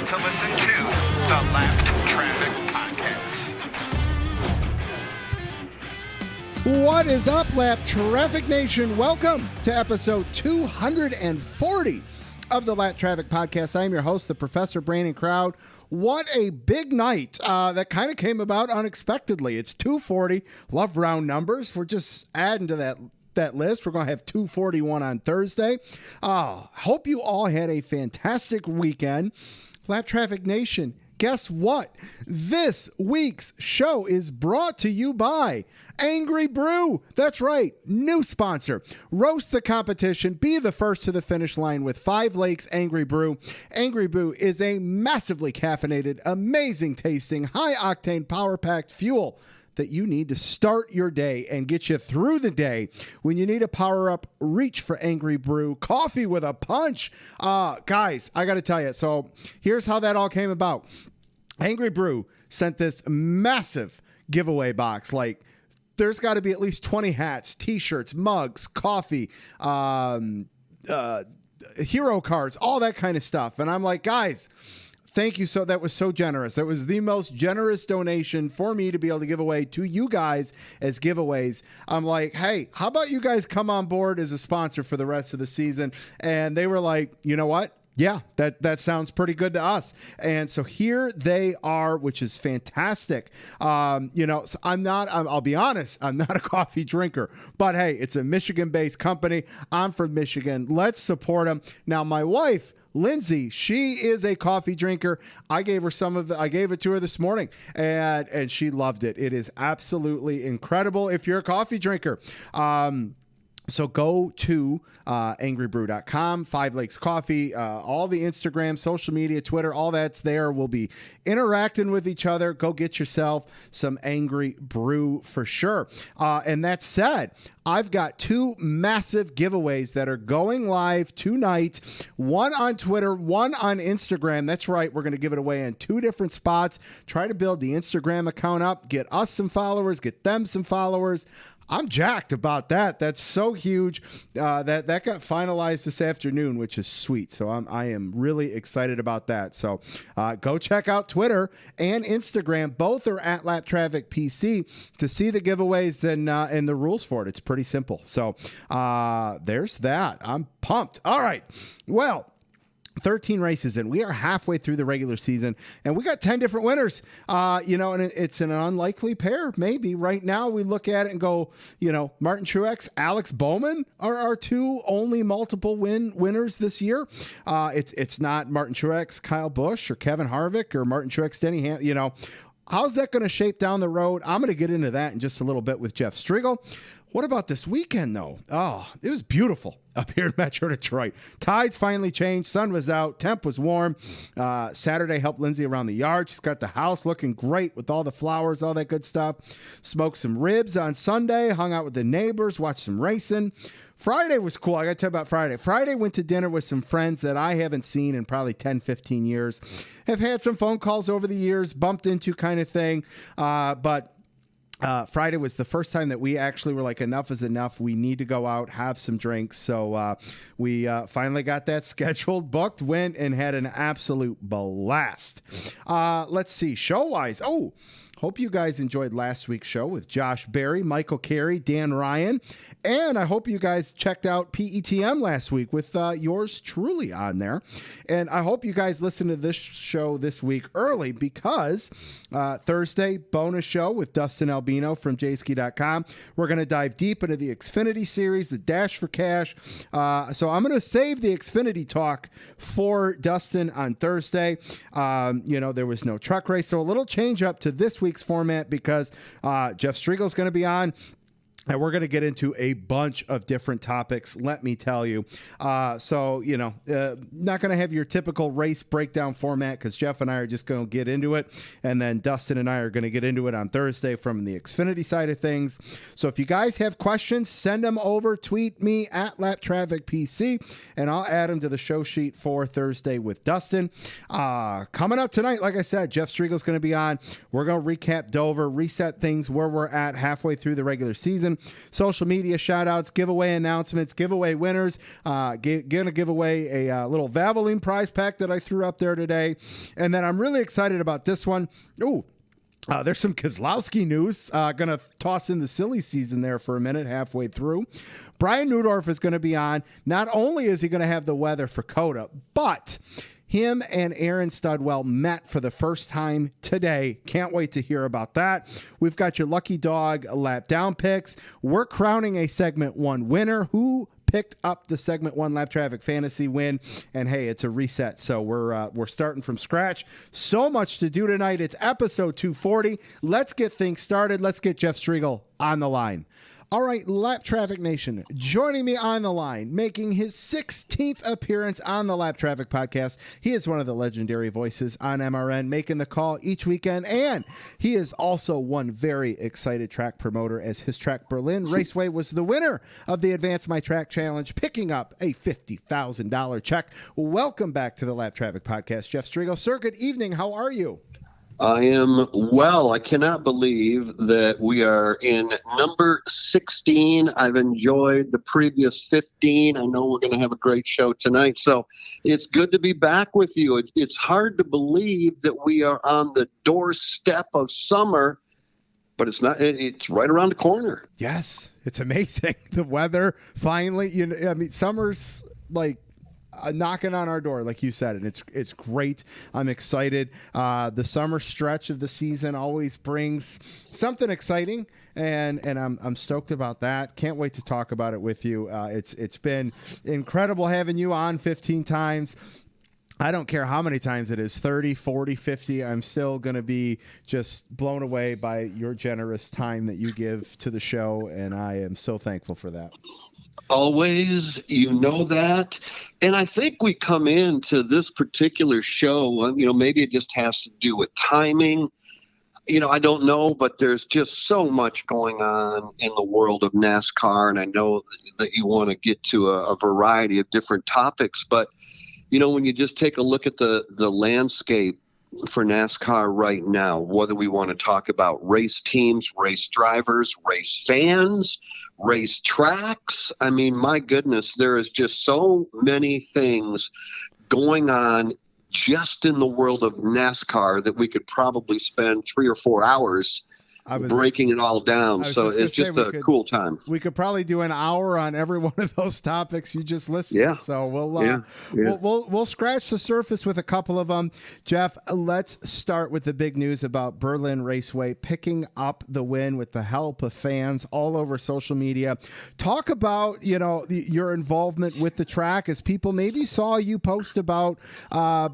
to listen to the Lapped Traffic Podcast. What is up, Lap Traffic Nation? Welcome to episode 240 of the Lap Traffic Podcast. I am your host, the Professor Brandon Crowd. What a big night that kind of came about unexpectedly. It's 240. Love round numbers. We're just adding to that list. We're going to have 241 on Thursday. Hope you all had a fantastic weekend. Lap Traffic Nation, guess what? This week's show is brought to you by Angry Brew. That's right. New sponsor. Roast the competition. Be the first to the finish line with 5 Lakes Angry Brew. Angry Brew is a massively caffeinated, amazing tasting, high-octane, power-packed fuel that you need to start your day and get you through the day. When you need a power up, reach for Angry Brew. Coffee with a punch. Guys, I got to tell you. So here's how that all came about. Angry Brew sent this massive giveaway box. Like, there's got to be at least 20 hats, t-shirts, mugs, coffee, hero cards, all that kind of stuff. And I'm like, guys, thank you. So that was so generous. That was the most generous donation for me to be able to give away to you guys as giveaways. I'm like, hey, how about you guys come on board as a sponsor for the rest of the season? And they were like, you know what? Yeah, that sounds pretty good to us. And so here they are, which is fantastic. So I'll be honest, I'm not a coffee drinker, but hey, it's a Michigan-based company. I'm from Michigan. Let's support them. Now, my wife, Lindsay, she is a coffee drinker. I gave it to her this morning, and she loved it. It is absolutely incredible if you're a coffee drinker. So go to angrybrew.com, 5 Lakes Coffee, all the Instagram, social media, Twitter, all that's there. We'll be interacting with each other. Go get yourself some Angry Brew for sure. And that said, I've got 2 massive giveaways that are going live tonight. One on Twitter, one on Instagram. That's right. We're going to give it away in 2 different spots. Try to build the Instagram account up, get us some followers, get them some followers. I'm jacked about that. That's so huge. That got finalized this afternoon, which is sweet. So I am really excited about that. So go check out Twitter and Instagram. Both are at Lap Traffic PC to see the giveaways and the rules for it. It's pretty simple. So there's that. I'm pumped. All right. Well, 13 races in. We are halfway through the regular season, and we got 10 different winners. And it's an unlikely pair, maybe. Right now, we look at it and go, Martin Truex, Alex Bowman are our 2 only multiple winners this year. It's not Martin Truex, Kyle Busch, or Kevin Harvick, or Martin Truex, Denny Hamlin. How's that going to shape down the road? I'm going to get into that in just a little bit with Jeff Striegle. What about this weekend, though? Oh, it was beautiful up here in Metro Detroit. Tides finally changed. Sun was out. Temp was warm. Saturday helped Lindsay around the yard. She's got the house looking great with all the flowers, all that good stuff. Smoked some ribs on Sunday. Hung out with the neighbors. Watched some racing. Friday was cool. I got to tell you about Friday. Friday went to dinner with some friends that I haven't seen in probably 10, 15 years. Have had some phone calls over the years, bumped into kind of thing. But Friday was the first time that we actually were like, enough is enough. We need to go out, have some drinks. So we finally got that scheduled, booked, went, and had an absolute blast. Let's see, show-wise. Hope you guys enjoyed last week's show with Josh Berry, Michael Carey, Dan Ryan, and I hope you guys checked out PETM last week with yours truly on there. And I hope you guys listened to this show this week early because Thursday, bonus show with Dustin Albino from jski.com. We're going to dive deep into the Xfinity series, the Dash for Cash. So I'm going to save the Xfinity talk for Dustin on Thursday. There was no truck race, so a little change up to this week's format because Jeff Striegle is going to be on. And we're going to get into a bunch of different topics, let me tell you. Not going to have your typical race breakdown format because Jeff and I are just going to get into it. And then Dustin and I are going to get into it on Thursday from the Xfinity side of things. So if you guys have questions, send them over. Tweet me at LapTrafficPC, and I'll add them to the show sheet for Thursday with Dustin. Coming up tonight, like I said, Jeff Striegle is going to be on. We're going to recap Dover, reset things where we're at halfway through the regular season. social media shout outs, giveaway announcements, giveaway winners. Gonna give away a little Valvoline prize pack that I threw up there today. And then I'm really excited about this one. Ooh. There's some Keselowski news. Going to toss in the silly season there for a minute, halfway through. Brian Neudorff is going to be on. Not only is he going to have the weather for COTA, but him and Aaron Studwell met for the first time today. Can't wait to hear about that. We've got your Lucky Dog lap down picks. We're crowning a segment 1 winner. Who picked up the segment 1 lap traffic fantasy win, and hey, it's a reset, so we're starting from scratch. So much to do tonight. It's episode 240. Let's get things started. Let's get Jeff Striegle on the line. All right, Lap Traffic Nation, joining me on the line, making his 16th appearance on the Lap Traffic podcast. He is one of the legendary voices on MRN, making the call each weekend, and he is also one very excited track promoter, as his track Berlin Raceway was the winner of the AdvanceMyTrack Challenge, picking up a $50,000 check. Welcome back to the Lap Traffic podcast, Jeff Striegle. Sir, good evening. How are you? I am well. I cannot believe that we are in number 16. I've enjoyed the previous 15. I know we're going to have a great show tonight. So it's good to be back with you. It's hard to believe that we are on the doorstep of summer, but it's not. It's right around the corner. Yes, it's amazing. The weather finally, summer's like knocking on our door, like you said, and it's great. I'm excited. The summer stretch of the season always brings something exciting, and I'm stoked about that. Can't wait to talk about it with you. It's been incredible having you on 15 times. I don't care how many times it is, 30, 40, 50. I'm still going to be just blown away by your generous time that you give to the show, and I am so thankful for that. Always, you know that. And I think we come into this particular show, maybe it just has to do with timing. I don't know, but there's just so much going on in the world of NASCAR. And I know that you want to get to a variety of different topics. But, when you just take a look at the landscape for NASCAR right now, whether we want to talk about race teams, race drivers, race fans, race tracks. I mean, my goodness, there is just so many things going on just in the world of NASCAR that we could probably spend 3 or 4 hours breaking it all down. So it's just a cool time. We could probably do an hour on every one of those topics you just listed. Yeah. So we'll scratch the surface with a couple of them. Jeff, let's start with the big news about Berlin Raceway picking up the win with the help of fans all over social media. Talk about, your involvement with the track, as people maybe saw you post about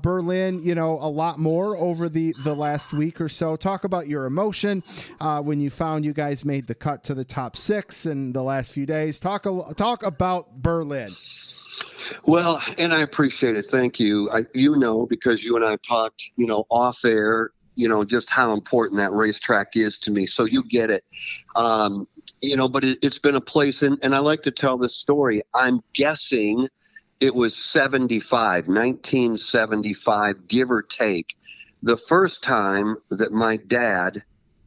Berlin, a lot more over the last week or so. Talk about your emotion when you found you guys made the cut to the top 6 in the last few days. Talk about Berlin. Well, and I appreciate it. Thank you. Because you and I talked, off air, just how important that racetrack is to me. So you get it. But it's been a place, and I like to tell this story. I'm guessing it was 1975, give or take, the first time that my dad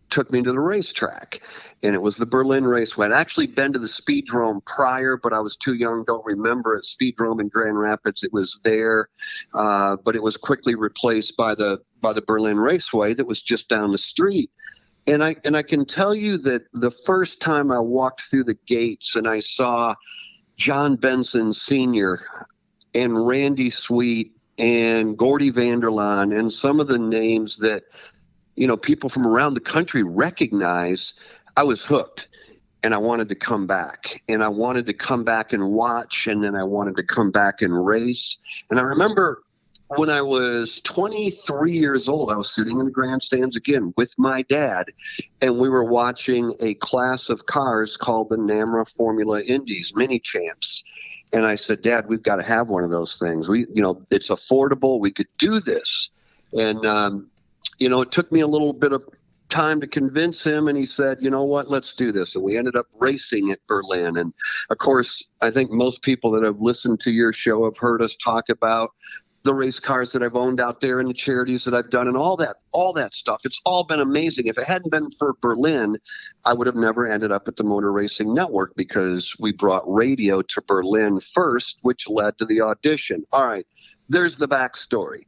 took me to the racetrack, and it was the Berlin Raceway. I'd actually been to the Speedrome prior, but I was too young, don't remember it. Speedrome in Grand Rapids, it was there, but it was quickly replaced by the Berlin Raceway that was just down the street. And I can tell you that the first time I walked through the gates and I saw John Benson Sr. and Randy Sweet and Gordy Vanderlaan and some of the names that people from around the country recognize, I was hooked, and I wanted to come back, and I wanted to come back and watch, and then I wanted to come back and race. And I remember when I was 23 years old, I was sitting in the grandstands again with my dad, and we were watching a class of cars called the NAMRA Formula Indies Mini Champs. And I said, Dad, we've got to have one of those things. It's affordable. We could do this. And, it took me a little bit of time to convince him, and he said, you know what, let's do this. And we ended up racing at Berlin. And of course, I think most people that have listened to your show have heard us talk about the race cars that I've owned out there and the charities that I've done and all that stuff. It's all been amazing. If it hadn't been for Berlin, I would have never ended up at the Motor Racing Network, because we brought radio to Berlin first, which led to the audition. All right, there's the backstory.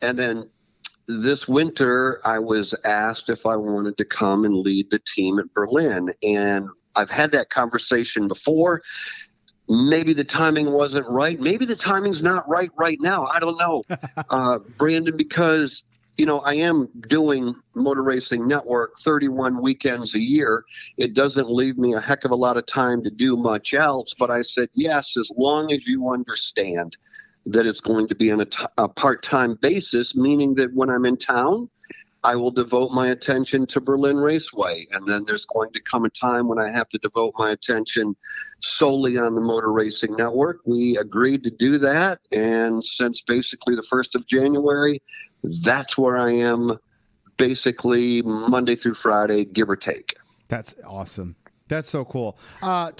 And then this winter, I was asked if I wanted to come and lead the team at Berlin. And I've had that conversation before. Maybe the timing wasn't right. Maybe the timing's not right now. I don't know, Brandon, because, I am doing Motor Racing Network 31 weekends a year. It doesn't leave me a heck of a lot of time to do much else. But I said, yes, as long as you understand that it's going to be on a part-time basis, meaning that when I'm in town, I will devote my attention to Berlin Raceway. And then there's going to come a time when I have to devote my attention solely on the Motor Racing Network. We agreed to do that. And since basically the 1st of January, that's where I am, basically Monday through Friday, give or take. That's awesome. That's so cool. For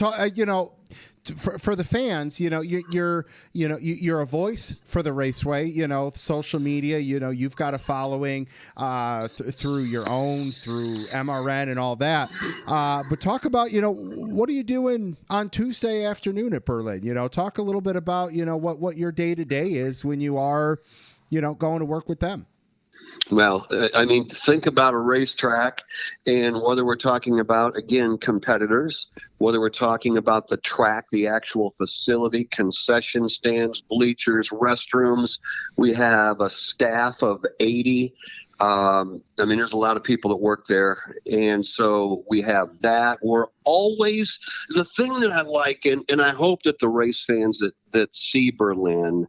the fans, you're a voice for the Raceway. Social media. You've got a following through your own, through MRN and all that. But talk about what are you doing on Tuesday afternoon at Berlin? Talk a little bit about what your day to day is when you are going to work with them. Well, think about a racetrack, and whether we're talking about, again, competitors, whether we're talking about the track, the actual facility, concession stands, bleachers, restrooms, we have a staff of 80. There's a lot of people that work there. And so we have that. We're always, the thing that I like, and I hope that the race fans that see Berlin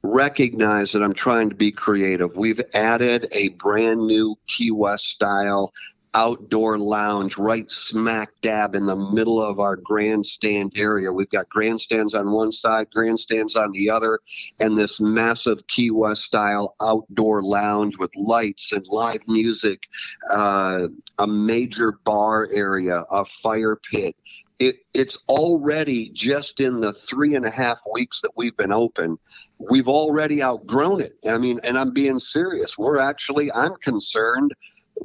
recognize that I'm trying to be creative. We've added a brand new Key West style outdoor lounge right smack dab in the middle of our grandstand area. We've got grandstands on one side, grandstands on the other, and this massive Key West style outdoor lounge with lights and live music, a major bar area, a fire pit. It's already, just in the 3.5 weeks that we've been open, we've already outgrown it. And I'm being serious. I'm concerned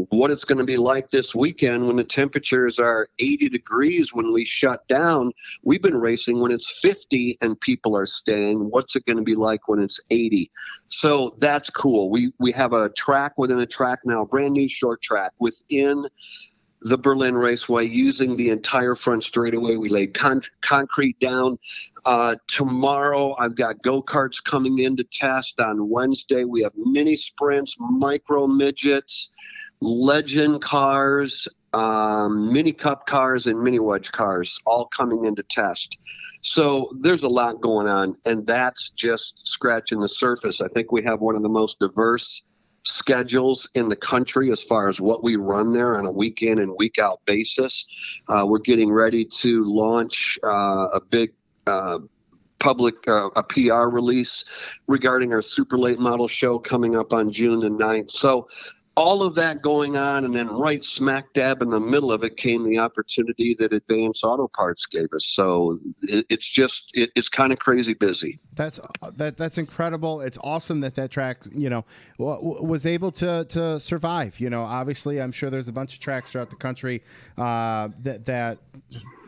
what it's going to be like this weekend when the temperatures are 80 degrees when we shut down. We've been racing when it's 50 and people are staying. What's it going to be like when it's 80? So that's cool. We have a track within a track now, brand new short track within the Berlin Raceway, using the entire front straightaway. We laid concrete down. Tomorrow, I've got go-karts coming in to test. On Wednesday, we have mini sprints, micro midgets, legend cars, mini cup cars, and mini wedge cars, all coming in to test. So there's a lot going on, and that's just scratching the surface. I think we have one of the most diverse schedules in the country as far as what we run there on a week in and week out basis. We're getting ready to launch a big public a PR release regarding our super late model show coming up on June the 9th. So all of that going on, and then right smack dab in the middle of it came the opportunity that Advance Auto Parts gave us. So it's kind of crazy busy. That's incredible. It's awesome that track, was able to survive. Obviously, I'm sure there's a bunch of tracks throughout the country that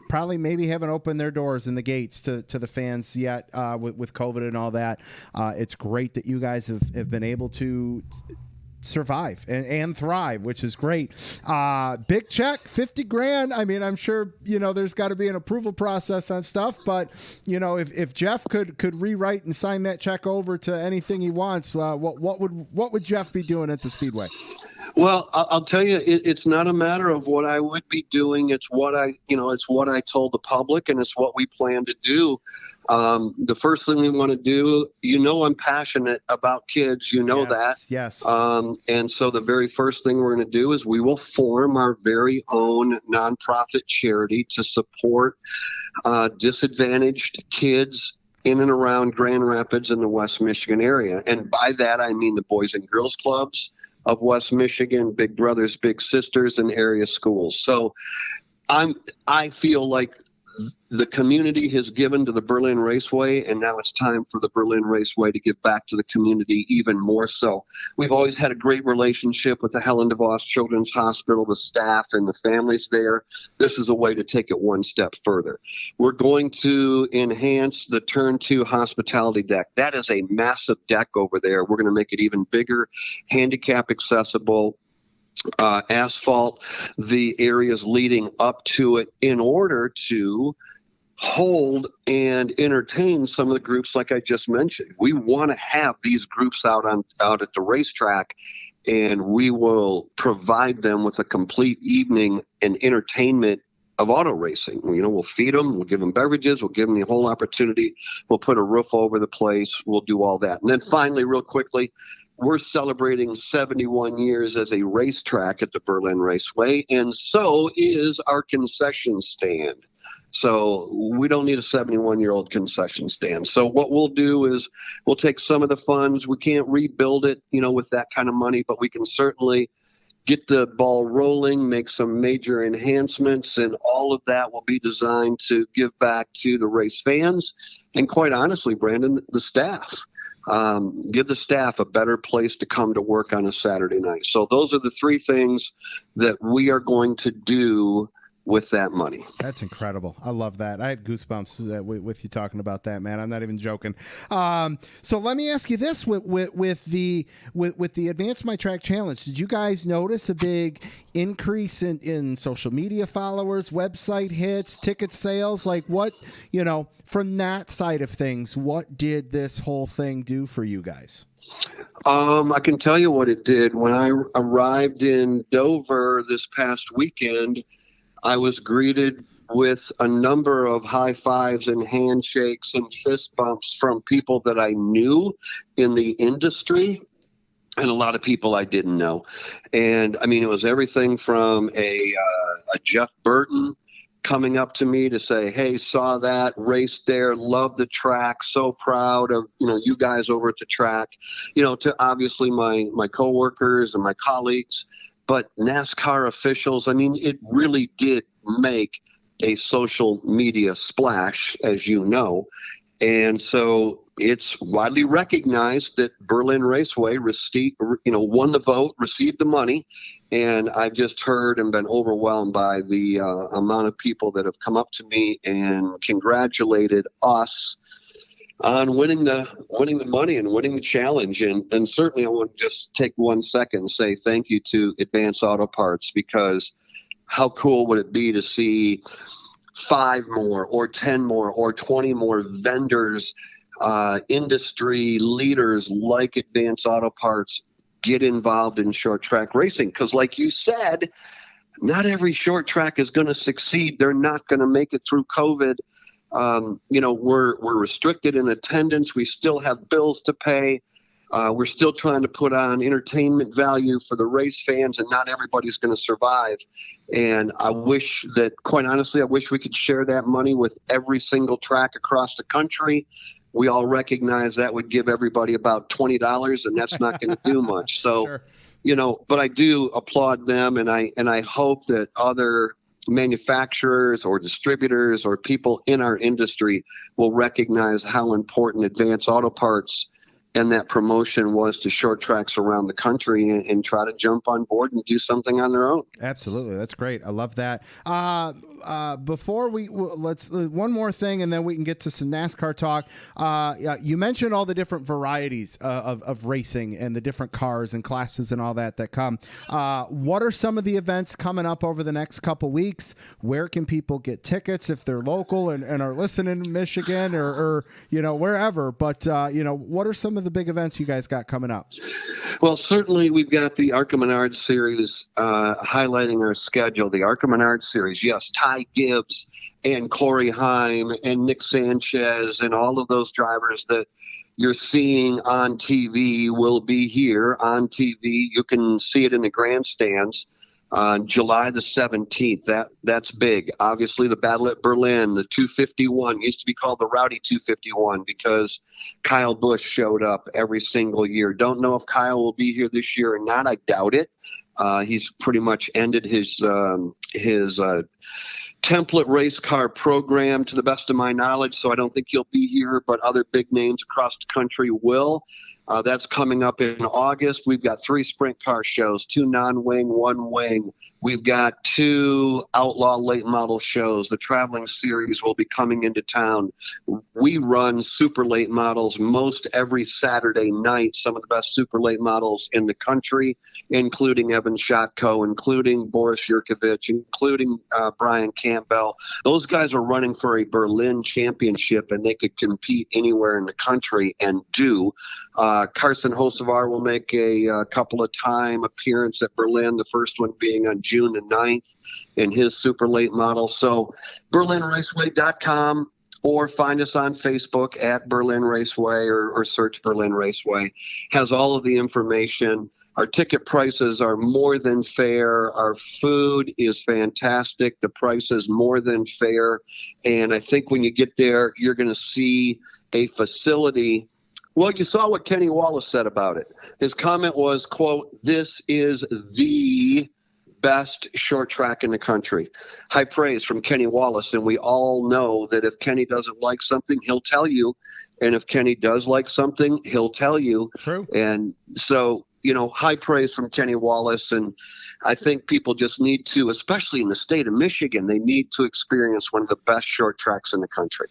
probably maybe haven't opened their doors and the gates to the fans yet with COVID and all that. It's great that you guys have been able to survive and thrive, which is great. Big check, $50,000. I'm sure there's got to be an approval process on stuff, but if Jeff could rewrite and sign that check over to anything he wants, what would Jeff be doing at the Speedway? Well, I'll tell you, it's not a matter of what I would be doing. It's what it's what I told the public, and it's what we plan to do. The first thing we want to do, I'm passionate about kids, that. Yes. And so the very first thing we're going to do is we will form our very own nonprofit charity to support disadvantaged kids in and around Grand Rapids and the West Michigan area. And by that, I mean the Boys and Girls Clubs of West Michigan, Big Brothers, Big Sisters, and area schools. So I feel like the community has given to the Berlin Raceway, and now it's time for the Berlin Raceway to give back to the community even more so. We've always had a great relationship with the Helen DeVos Children's Hospital, the staff and the families there. This is a way to take it one step further. We're going to enhance the Turn 2 hospitality deck. That is a massive deck over there. We're going to make it even bigger, handicap accessible, asphalt the areas leading up to it in order to hold and entertain some of the groups like I just mentioned. We want to have these groups out at the racetrack, and we will provide them with a complete evening and entertainment of auto racing. We'll feed them, we'll give them beverages, we'll give them the whole opportunity, we'll put a roof over the place, we'll do all that. And then finally, real quickly, we're celebrating 71 years as a racetrack at the Berlin Raceway, and so is our concession stand. So we don't need a 71-year-old concession stand. So what we'll do is we'll take some of the funds. We can't rebuild it, with that kind of money, but we can certainly get the ball rolling, make some major enhancements, and all of that will be designed to give back to the race fans and, quite honestly, Brandon, the staff. Give the staff a better place to come to work on a Saturday night. So those are the three things that we are going to do with that money. That's incredible. I love that. I had goosebumps with you talking about that, man. I'm not even joking. So let me ask you this: with the AdvanceMyTrack challenge, did you guys notice a big increase in social media followers, website hits, ticket sales? Like what, from that side of things, what did this whole thing do for you guys? I can tell you what it did. When I arrived in Dover this past weekend, I was greeted with a number of high fives and handshakes and fist bumps from people that I knew in the industry and a lot of people I didn't know. And I mean, it was everything from a Jeff Burton coming up to me to say, hey, saw that, raced there, loved the track, so proud of, you guys over at the track, to obviously my coworkers and my colleagues. But NASCAR officials, I mean, it really did make a social media splash, as you know. And so it's widely recognized that Berlin Raceway won the vote, received the money. And I've just heard and been overwhelmed by the amount of people that have come up to me and congratulated us on winning the money and winning the challenge. And certainly I want to just take 1 second and say thank you to Advance Auto Parts, because how cool would it be to see 5 more or 10 more or 20 more vendors, industry leaders like Advance Auto Parts get involved in short track racing? Because like you said, not every short track is going to succeed. They're not going to make it through COVID. We're restricted in attendance. We still have bills to pay. We're still trying to put on entertainment value for the race fans, and not everybody's going to survive. And I wish that, quite honestly, I wish we could share that money with every single track across the country. We all recognize that would give everybody about $20, and that's not going to do much. So, sure. But I do applaud them, and I hope that other manufacturers or distributors or people in our industry will recognize how important Advance Auto Parts and that promotion was to short tracks around the country and try to jump on board and do something on their own. Absolutely. That's great. I love that. Before let's one more thing, and then we can get to some NASCAR talk. You mentioned all the different varieties of racing and the different cars and classes and all that come. What are some of the events coming up over the next couple weeks? Where can people get tickets if they're local and are listening in Michigan or wherever? But what are some of the big events you guys got coming up? Well, certainly we've got the ARCA Menard Series highlighting our schedule. The ARCA Menard Series, yes, Ty Gibbs and Corey Heim and Nick Sanchez and all of those drivers that you're seeing on TV will be here on TV. You can see it in the grandstands on July the 17th. That's big. Obviously, the Battle at Berlin, the 251, used to be called the Rowdy 251 because Kyle Busch showed up every single year. Don't know if Kyle will be here this year or not. I doubt it. He's pretty much ended his template race car program to the best of my knowledge, so I don't think he'll be here, but other big names across the country will. That's coming up in August. We've got 3 sprint car shows, 2 non-wing, 1 wing. We've got 2 outlaw late model shows. The traveling series will be coming into town. We run super late models most every Saturday night, some of the best super late models in the country, including Evan Shotko, including Boris Yurkovich, including Brian Campbell. Those guys are running for a Berlin championship, and they could compete anywhere in the country and do. Carson Hocevar will make a couple of time appearance at Berlin, the first one being on June the 9th in his super late model. So BerlinRaceway.com, or find us on Facebook at Berlin Raceway, or search Berlin Raceway. Has all of the information. Our ticket prices are more than fair. Our food is fantastic. The price is more than fair. And I think when you get there, you're going to see a facility. Well, you saw what Kenny Wallace said about it. His comment was, quote, "This is the best short track in the country." High praise from Kenny Wallace. And we all know that if Kenny doesn't like something, he'll tell you. And if Kenny does like something, he'll tell you. True. And so, high praise from Kenny Wallace. And I think people just need to, especially in the state of Michigan, they need to experience one of the best short tracks in the country.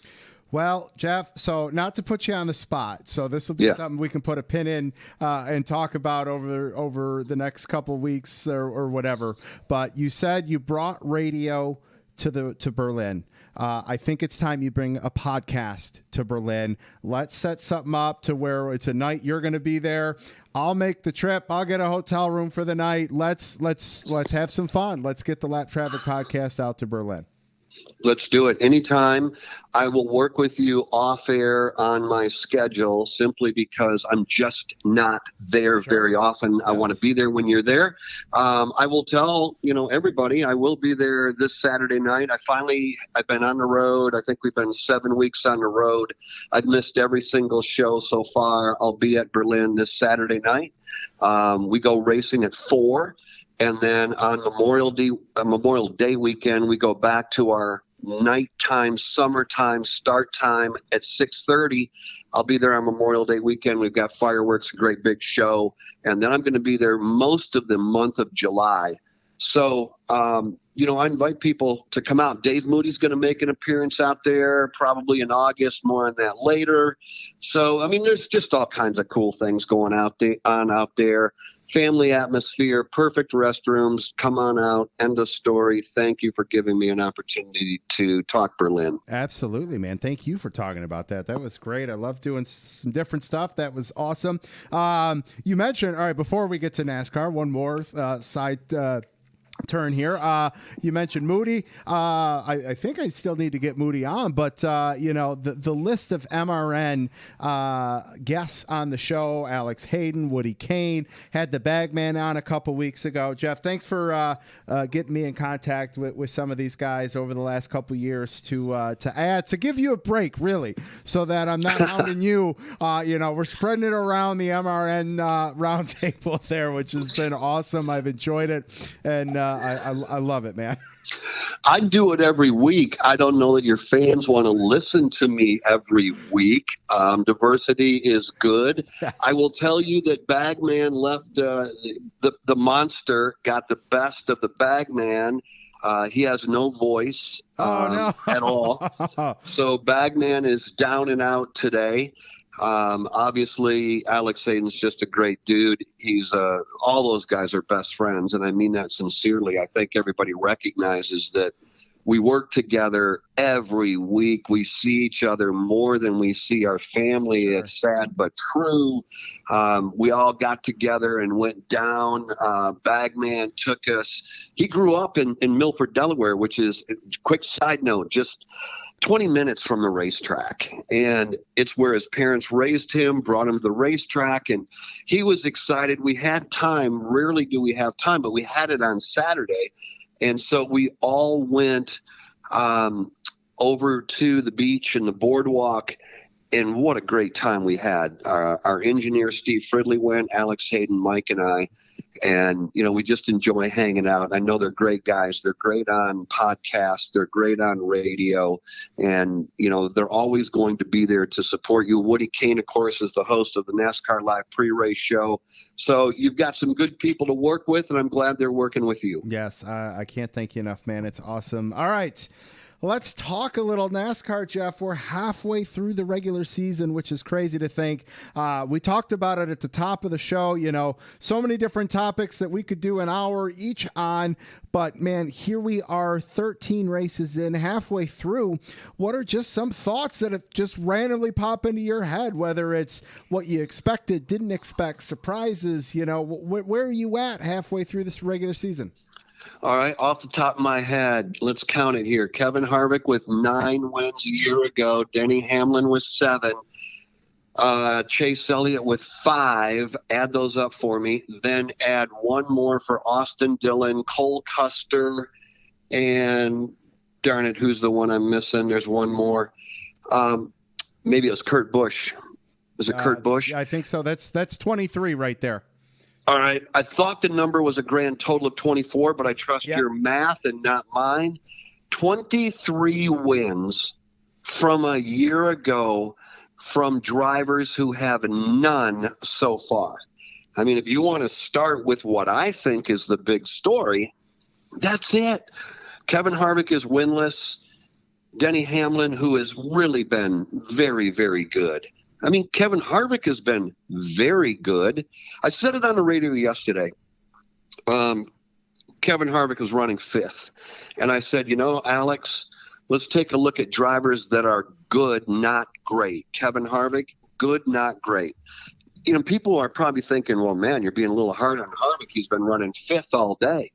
Well, Jeff, so not to put you on the spot, so this will be something we can put a pin in and talk about over the next couple of weeks or whatever. But you said you brought radio to Berlin. I think it's time you bring a podcast to Berlin. Let's set something up to where it's a night you're going to be there. I'll make the trip. I'll get a hotel room for the night. Let's have some fun. Let's get the Lap Traffic podcast out to Berlin. Let's do it anytime. I will work with you off air on my schedule, simply because I'm just not there very often. Yes. I want to be there when you're there. I will tell, everybody, I will be there this Saturday night. I've been on the road. I think we've been 7 weeks on the road. I've missed every single show so far. I'll be at Berlin this Saturday night. We go racing at 4. And then on Memorial Day weekend, we go back to our nighttime, summertime start time at 6:30. I'll be there on Memorial Day weekend. We've got fireworks, a great big show. And then I'm going to be there most of the month of July. So, I invite people to come out. Dave Moody's going to make an appearance out there, probably in August, more on that later. So, there's just all kinds of cool things going out there. Family atmosphere, perfect restrooms. Come on out. End of story. Thank you for giving me an opportunity to talk Berlin. Absolutely, man. Thank you for talking about that. That was great. I love doing some different stuff. That was awesome. You mentioned, all right, before we get to NASCAR, one more side turn here. You mentioned Moody. I think I still need to get Moody on, but the list of MRN guests on the show: Alex Hayden, Woody Kane, had the Bagman on a couple weeks ago. Jeff, thanks for getting me in contact with some of these guys over the last couple years to give you a break, really, so that I'm not hounding you. We're spreading it around the MRN roundtable there, which has been awesome. I've enjoyed it, and I love it, man. I do it every week. I don't know that your fans want to listen to me every week. Diversity is good. I will tell you that Bagman left the monster, got the best of the Bagman. He has no voice at all. So Bagman is down and out today. Obviously, Alex Hayden's just a great dude. He's all those guys are best friends, and I mean that sincerely. I think everybody recognizes that we work together every week. We see each other more than we see our family. Sure. It's sad but true. We all got together and went down. Bagman took us. He grew up in Milford, Delaware, which is, quick side note, just 20 minutes from the racetrack. And it's where his parents raised him, brought him to the racetrack, and he was excited. We had time. Rarely do we have time, but we had it on Saturday. And so we all went over to the beach and the boardwalk, and what a great time we had. Our engineer, Steve Fridley, went, Alex Hayden, Mike, and I. And, we just enjoy hanging out. I know they're great guys. They're great on podcasts. They're great on radio. And, they're always going to be there to support you. Woody Kane, of course, is the host of the NASCAR Live pre-race show. So you've got some good people to work with, and I'm glad they're working with you. Yes, I can't thank you enough, man. It's awesome. All right. Let's talk a little NASCAR, Jeff. We're halfway through the regular season, which is crazy to think. We talked about it at the top of the show, so many different topics that we could do an hour each on. But, man, here we are 13 races in, halfway through. What are just some thoughts that have just randomly pop into your head, whether it's what you expected, didn't expect, surprises, where are you at halfway through this regular season? All right, off the top of my head, let's count it here. Kevin Harvick with 9 wins a year ago. Denny Hamlin with 7. Chase Elliott with 5. Add those up for me. Then add 1 more for Austin Dillon, Cole Custer, and darn it, who's the one I'm missing? There's 1 more. Maybe it was Kurt Busch. Was it Kurt Busch? Yeah, I think so. That's 23 right there. All right. I thought the number was a grand total of 24, but I trust your math and not mine. 23 wins from a year ago from drivers who have none so far. I mean, if you want to start with what I think is the big story, that's it. Kevin Harvick is winless. Denny Hamlin, who has really been very, very good. I mean, Kevin Harvick has been very good. I said it on the radio yesterday. Kevin Harvick is running 5th. And I said, Alex, let's take a look at drivers that are good, not great. Kevin Harvick, good, not great. People are probably thinking, well, man, you're being a little hard on Harvick. He's been running 5th all day.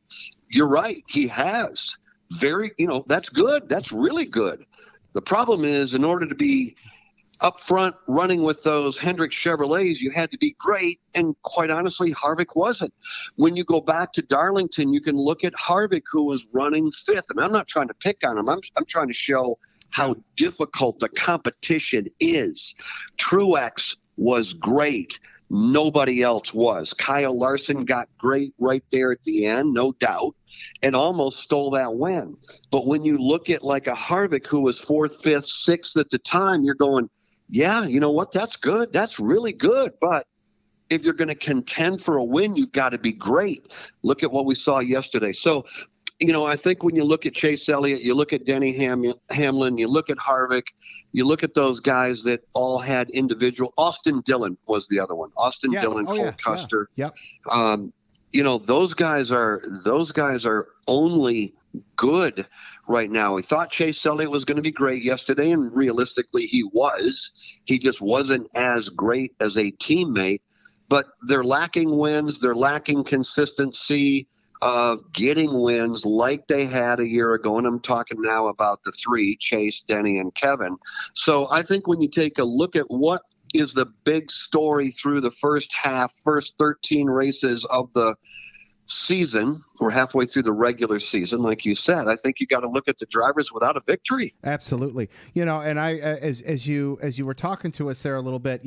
You're right. He has. That's good. That's really good. The problem is, in order to be up front running with those Hendrick Chevrolets, you had to be great, and quite honestly, Harvick wasn't. When you go back to Darlington, you can look at Harvick, who was running 5th, and I'm not trying to pick on him. I'm trying to show how difficult the competition is. Truex was great. Nobody else was. Kyle Larson got great right there at the end, no doubt, and almost stole that win. But when you look at like a Harvick, who was 4th, 5th, 6th at the time, you're going, yeah, you know what? That's good. That's really good. But if you're going to contend for a win, you've got to be great. Look at what we saw yesterday. So, I think when you look at Chase Elliott, you look at Denny Hamlin, you look at Harvick, you look at those guys that all had individual. Austin Dillon was the other one. Austin Dillon, Cole Custer. Yeah. Those guys are only good right now. We thought Chase Elliott was going to be great yesterday, and realistically he was. He just wasn't as great as a teammate, but they're lacking wins. They're lacking consistency of getting wins like they had a year ago. And I'm talking now about the 3, Chase, Denny, and Kevin. So I think when you take a look at what is the big story through the first 13 races of the season, we're halfway through the regular season, like you said, I think you got to look at the drivers without a victory. Absolutely. And I, as you were talking to us there a little bit,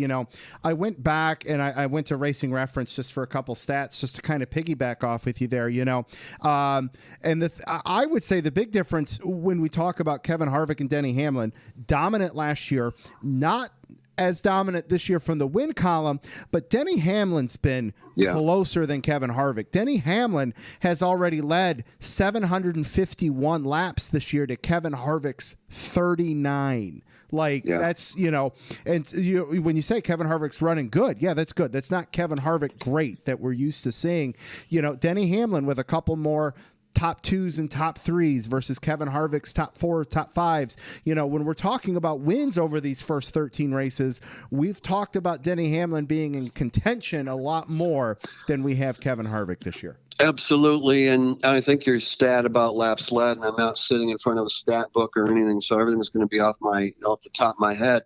I went back and I went to Racing Reference just for a couple stats, just to kind of piggyback off with you there, and I would say the big difference when we talk about Kevin Harvick and Denny Hamlin, dominant last year, not as dominant this year from the win column, but Denny Hamlin's been closer than Kevin Harvick. Denny Hamlin has already led 751 laps this year to Kevin Harvick's 39. That's, and when you say Kevin Harvick's running good, that's good. That's not Kevin Harvick great that we're used to seeing. Denny Hamlin with a couple more top 2s and top 3s versus Kevin Harvick's top 4, top 5s. When we're talking about wins over these first 13 races, we've talked about Denny Hamlin being in contention a lot more than we have Kevin Harvick this year. Absolutely. And I think your stat about laps led, and I'm not sitting in front of a stat book or anything, so everything's going to be off the top of my head.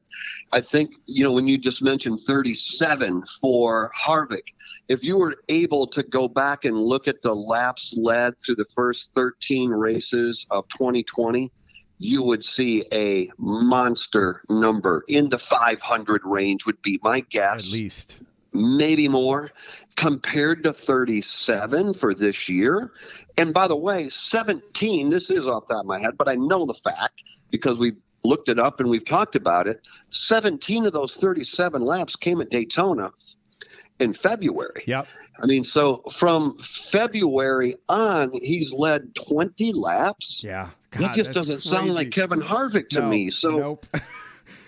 I think, when you just mentioned 37 for Harvick, if you were able to go back and look at the laps led through the first 13 races of 2020, you would see a monster number in the 500 range would be my guess. At least. maybe more, compared to 37 for this year. And by the way, 17, this is off the top of my head, but I know the fact because we've looked it up and we've talked about it. 17 of those 37 laps came at Daytona in February. Yep. I mean, so from February on, he's led 20 laps. Yeah. God, that just doesn't sound like Kevin Harvick to me. So, nope.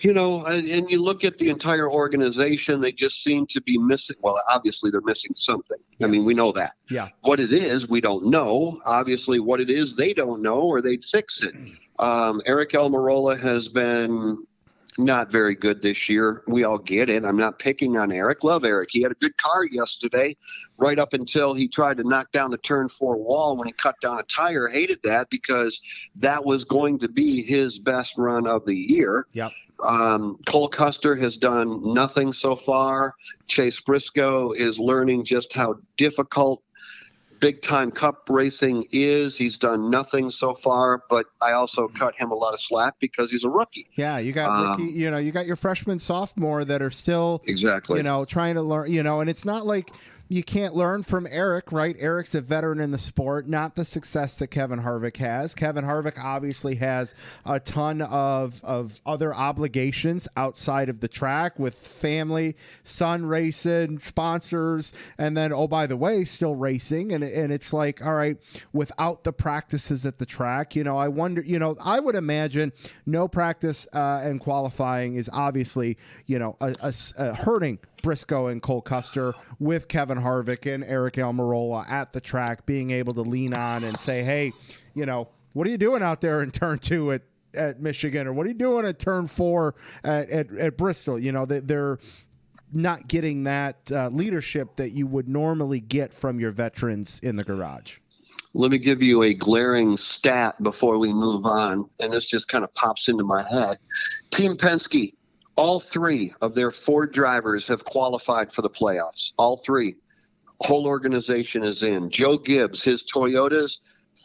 you know, and you look at the entire organization, they just seem to be missing. Well, obviously they're missing something. Yes. I mean, we know that. Yeah. What it is, we don't know. Obviously, what it is, they don't know, or they'd fix it. Eric Almirola has been not very good this year. We all get it. I'm not picking on Eric. Love Eric. He had a good car yesterday, right up until he tried to knock down the turn 4 wall when he cut down a tire. Hated that because that was going to be his best run of the year. Yep. Cole Custer has done nothing so far. Chase Briscoe is learning just how difficult big-time cup racing is. He's done nothing so far, but I also cut him a lot of slack because he's a rookie. Yeah, you got rookie, you got your freshman, sophomore that are still exactly, trying to learn, and it's not like you can't learn from Eric, right? Eric's a veteran in the sport, not the success that Kevin Harvick has. Kevin Harvick obviously has a ton of other obligations outside of the track with family, son racing, sponsors, and then, oh, by the way, still racing. And it's like, all right, without the practices at the track, I wonder, I would imagine no practice and qualifying is obviously, hurting Briscoe and Cole Custer with Kevin Harvick and Eric Almirola at the track, being able to lean on and say, hey, what are you doing out there in turn 2 at Michigan, or what are you doing at turn 4 at Bristol? They're not getting that leadership that you would normally get from your veterans in the garage. Let me give you a glaring stat before we move on, and this just kind of pops into my head. Team Penske, all 3 of their 4 drivers have qualified for the playoffs. All 3. Whole organization is in. Joe Gibbs, his Toyotas,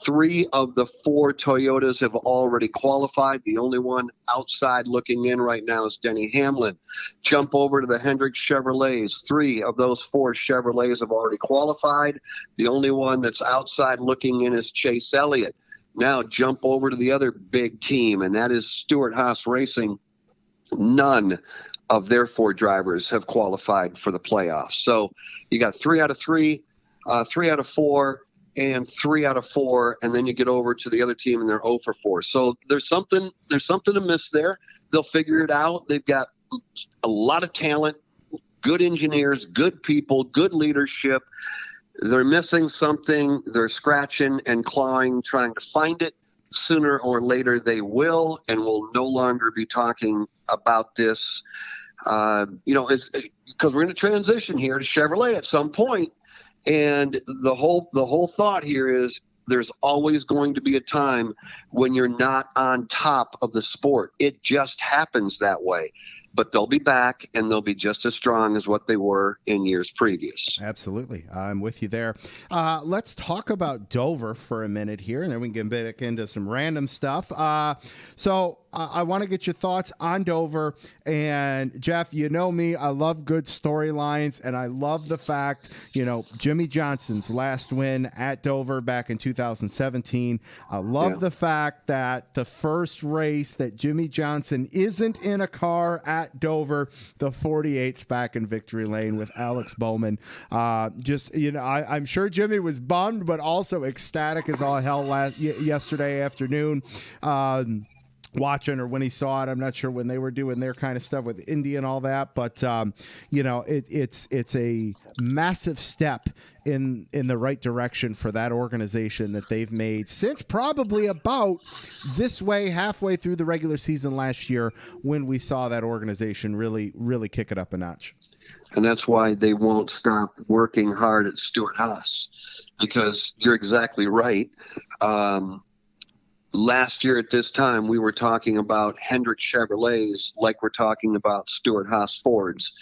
3 of the 4 Toyotas have already qualified. The only one outside looking in right now is Denny Hamlin. Jump over to the Hendrick Chevrolets. 3 of those 4 Chevrolets have already qualified. The only one that's outside looking in is Chase Elliott. Now jump over to the other big team, and that is Stewart Haas Racing. None of their 4 drivers have qualified for the playoffs. So you got 3 out of 3, 3 out of 4, and 3 out of 4, and then you get over to the other team and they're 0 for 4. So there's something to miss there. They'll figure it out. They've got a lot of talent, good engineers, good people, good leadership. They're missing something. They're scratching and clawing, trying to find it. Sooner or later they will, and we'll no longer be talking about this, because we're going to transition here to Chevrolet at some point. And the whole thought here is there's always going to be a time when you're not on top of the sport. It just happens that way. But they'll be back, and they'll be just as strong as what they were in years previous. Absolutely. I'm with you there. Let's talk about Dover for a minute here, and then we can get back into some random stuff. So I want to get your thoughts on Dover. And, Jeff, you know me. I love good storylines, and I love the fact, Jimmy Johnson's last win at Dover back in 2017. I love the fact that the first race that Jimmy Johnson isn't in a car at Dover, the 48's back in victory lane with Alex Bowman. I'm sure Jimmy was bummed, but also ecstatic as all hell yesterday afternoon. Watching, or when he saw it, I'm not sure when they were doing their kind of stuff with Indy and all that, but it's a massive step in the right direction for that organization that they've made since probably about this way, halfway through the regular season last year, when we saw that organization really kick it up a notch. And that's why they won't stop working hard at Stewart Haas, because you're exactly right. Last year at this time, we were talking about Hendrick Chevrolets like we're talking about Stewart Haas Fords,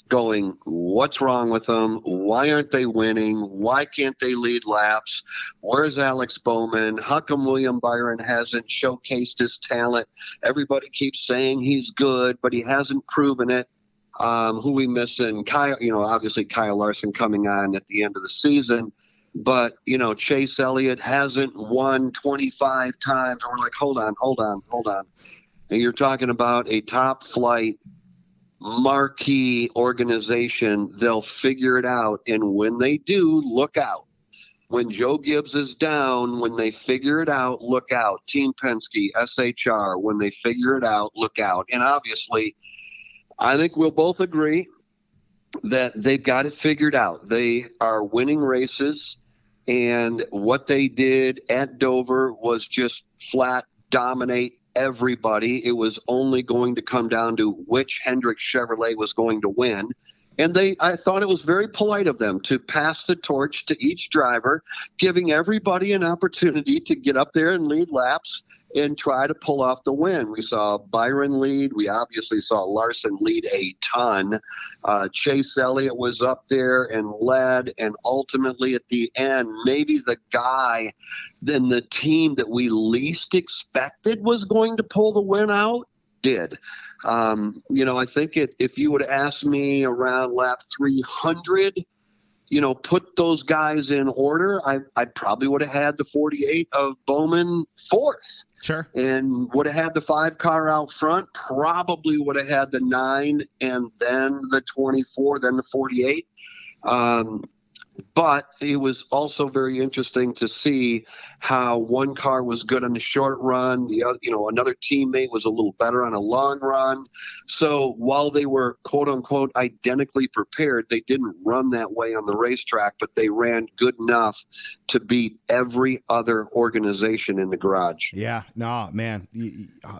going, what's wrong with them? Why aren't they winning? Why can't they lead laps? Where's Alex Bowman? How come William Byron hasn't showcased his talent? Everybody keeps saying he's good, but he hasn't proven it. Who we missing? Kyle, obviously Kyle Larson coming on at the end of the season. But, Chase Elliott hasn't won 25 times. And we're like, hold on. And you're talking about a top flight marquee organization. They'll figure it out. And when they do, look out. When Joe Gibbs is down, when they figure it out, look out. Team Penske, SHR, when they figure it out, look out. And obviously, I think we'll both agree that they've got it figured out. They are winning races, and what they did at Dover was just flat dominate everybody. It was only going to come down to which Hendrick Chevrolet was going to win. And I thought it was very polite of them to pass the torch to each driver, giving everybody an opportunity to get up there and lead laps and try to pull off the win. We saw Byron lead. We obviously saw Larson lead a ton. Chase Elliott was up there and led. And ultimately at the end, maybe the guy in the team that we least expected was going to pull the win out did. I think if you would have asked me around lap 300, put those guys in order, I probably would have had the 48 of Bowman fourth. Sure. And would have had the 5 car out front, probably would have had the 9 and then the 24, then the 48. But it was also very interesting to see how one car was good on the short run. The other, another teammate was a little better on a long run. So while they were quote unquote identically prepared, they didn't run that way on the racetrack, but they ran good enough to beat every other organization in the garage. Yeah, no, man,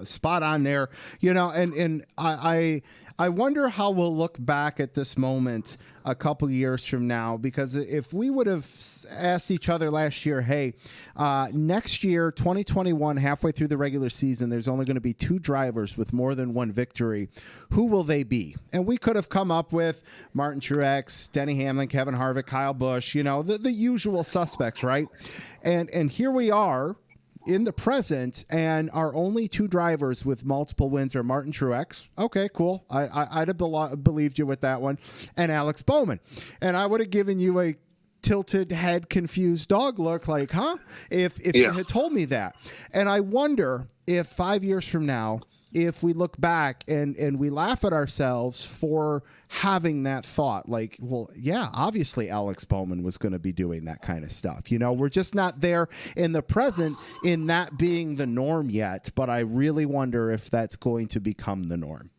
spot on there. And I wonder how we'll look back at this moment a couple years from now, because if we would have asked each other last year, hey, next year, 2021, halfway through the regular season, there's only going to be 2 drivers with more than 1 victory. Who will they be? And we could have come up with Martin Truex, Denny Hamlin, Kevin Harvick, Kyle Busch, the usual suspects, right? And here we are in the present, and our only 2 drivers with multiple wins are Martin Truex. Okay, cool. I'd have believed you with that one. And Alex Bowman. And I would have given you a tilted head, confused dog look like, huh? If you had told me that. And I wonder if 5 years from now, if we look back and we laugh at ourselves for having that thought, like, well, yeah, obviously Alex Bowman was going to be doing that kind of stuff. We're just not there in the present in that being the norm yet, but I really wonder if that's going to become the norm.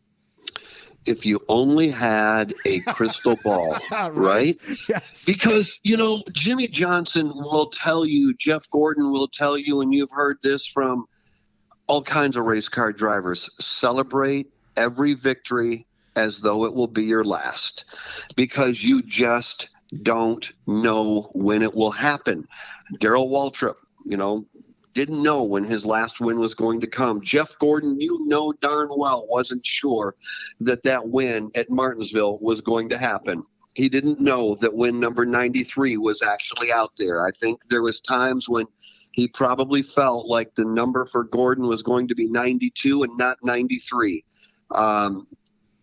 If you only had a crystal ball, right? Yes. Because, Jimmy Johnson will tell you, Jeff Gordon will tell you, and you've heard this from all kinds of race car drivers, celebrate every victory as though it will be your last, because you just don't know when it will happen. Darrell Waltrip, didn't know when his last win was going to come. Jeff Gordon, darn well, wasn't sure that win at Martinsville was going to happen. He didn't know that win number 93 was actually out there. I think there was times when he probably felt like the number for Gordon was going to be 92 and not 93.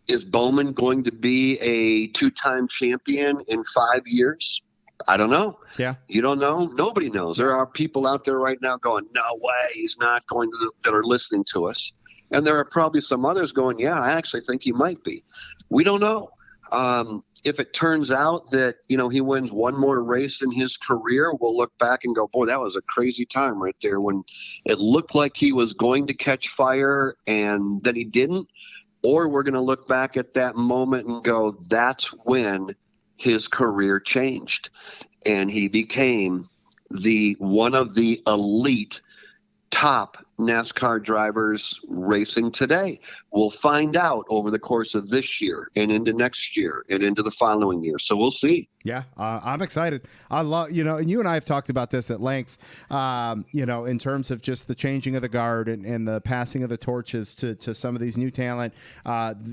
Is Bowman going to be a 2-time champion in 5 years? I don't know. Yeah. You don't know? Nobody knows. There are people out there right now going, no way, he's not going to, that are listening to us. And there are probably some others going, yeah, I actually think he might be. We don't know. If it turns out that, he wins one more race in his career, we'll look back and go, boy, that was a crazy time right there when it looked like he was going to catch fire and then he didn't. Or we're going to look back at that moment and go, that's when his career changed and he became one of the elite top NASCAR drivers racing today. We'll find out over the course of this year and into next year and into the following year. So we'll see. Yeah, I'm excited. I love, and you and I have talked about this at length, in terms of just the changing of the guard and the passing of the torches to some of these new talent,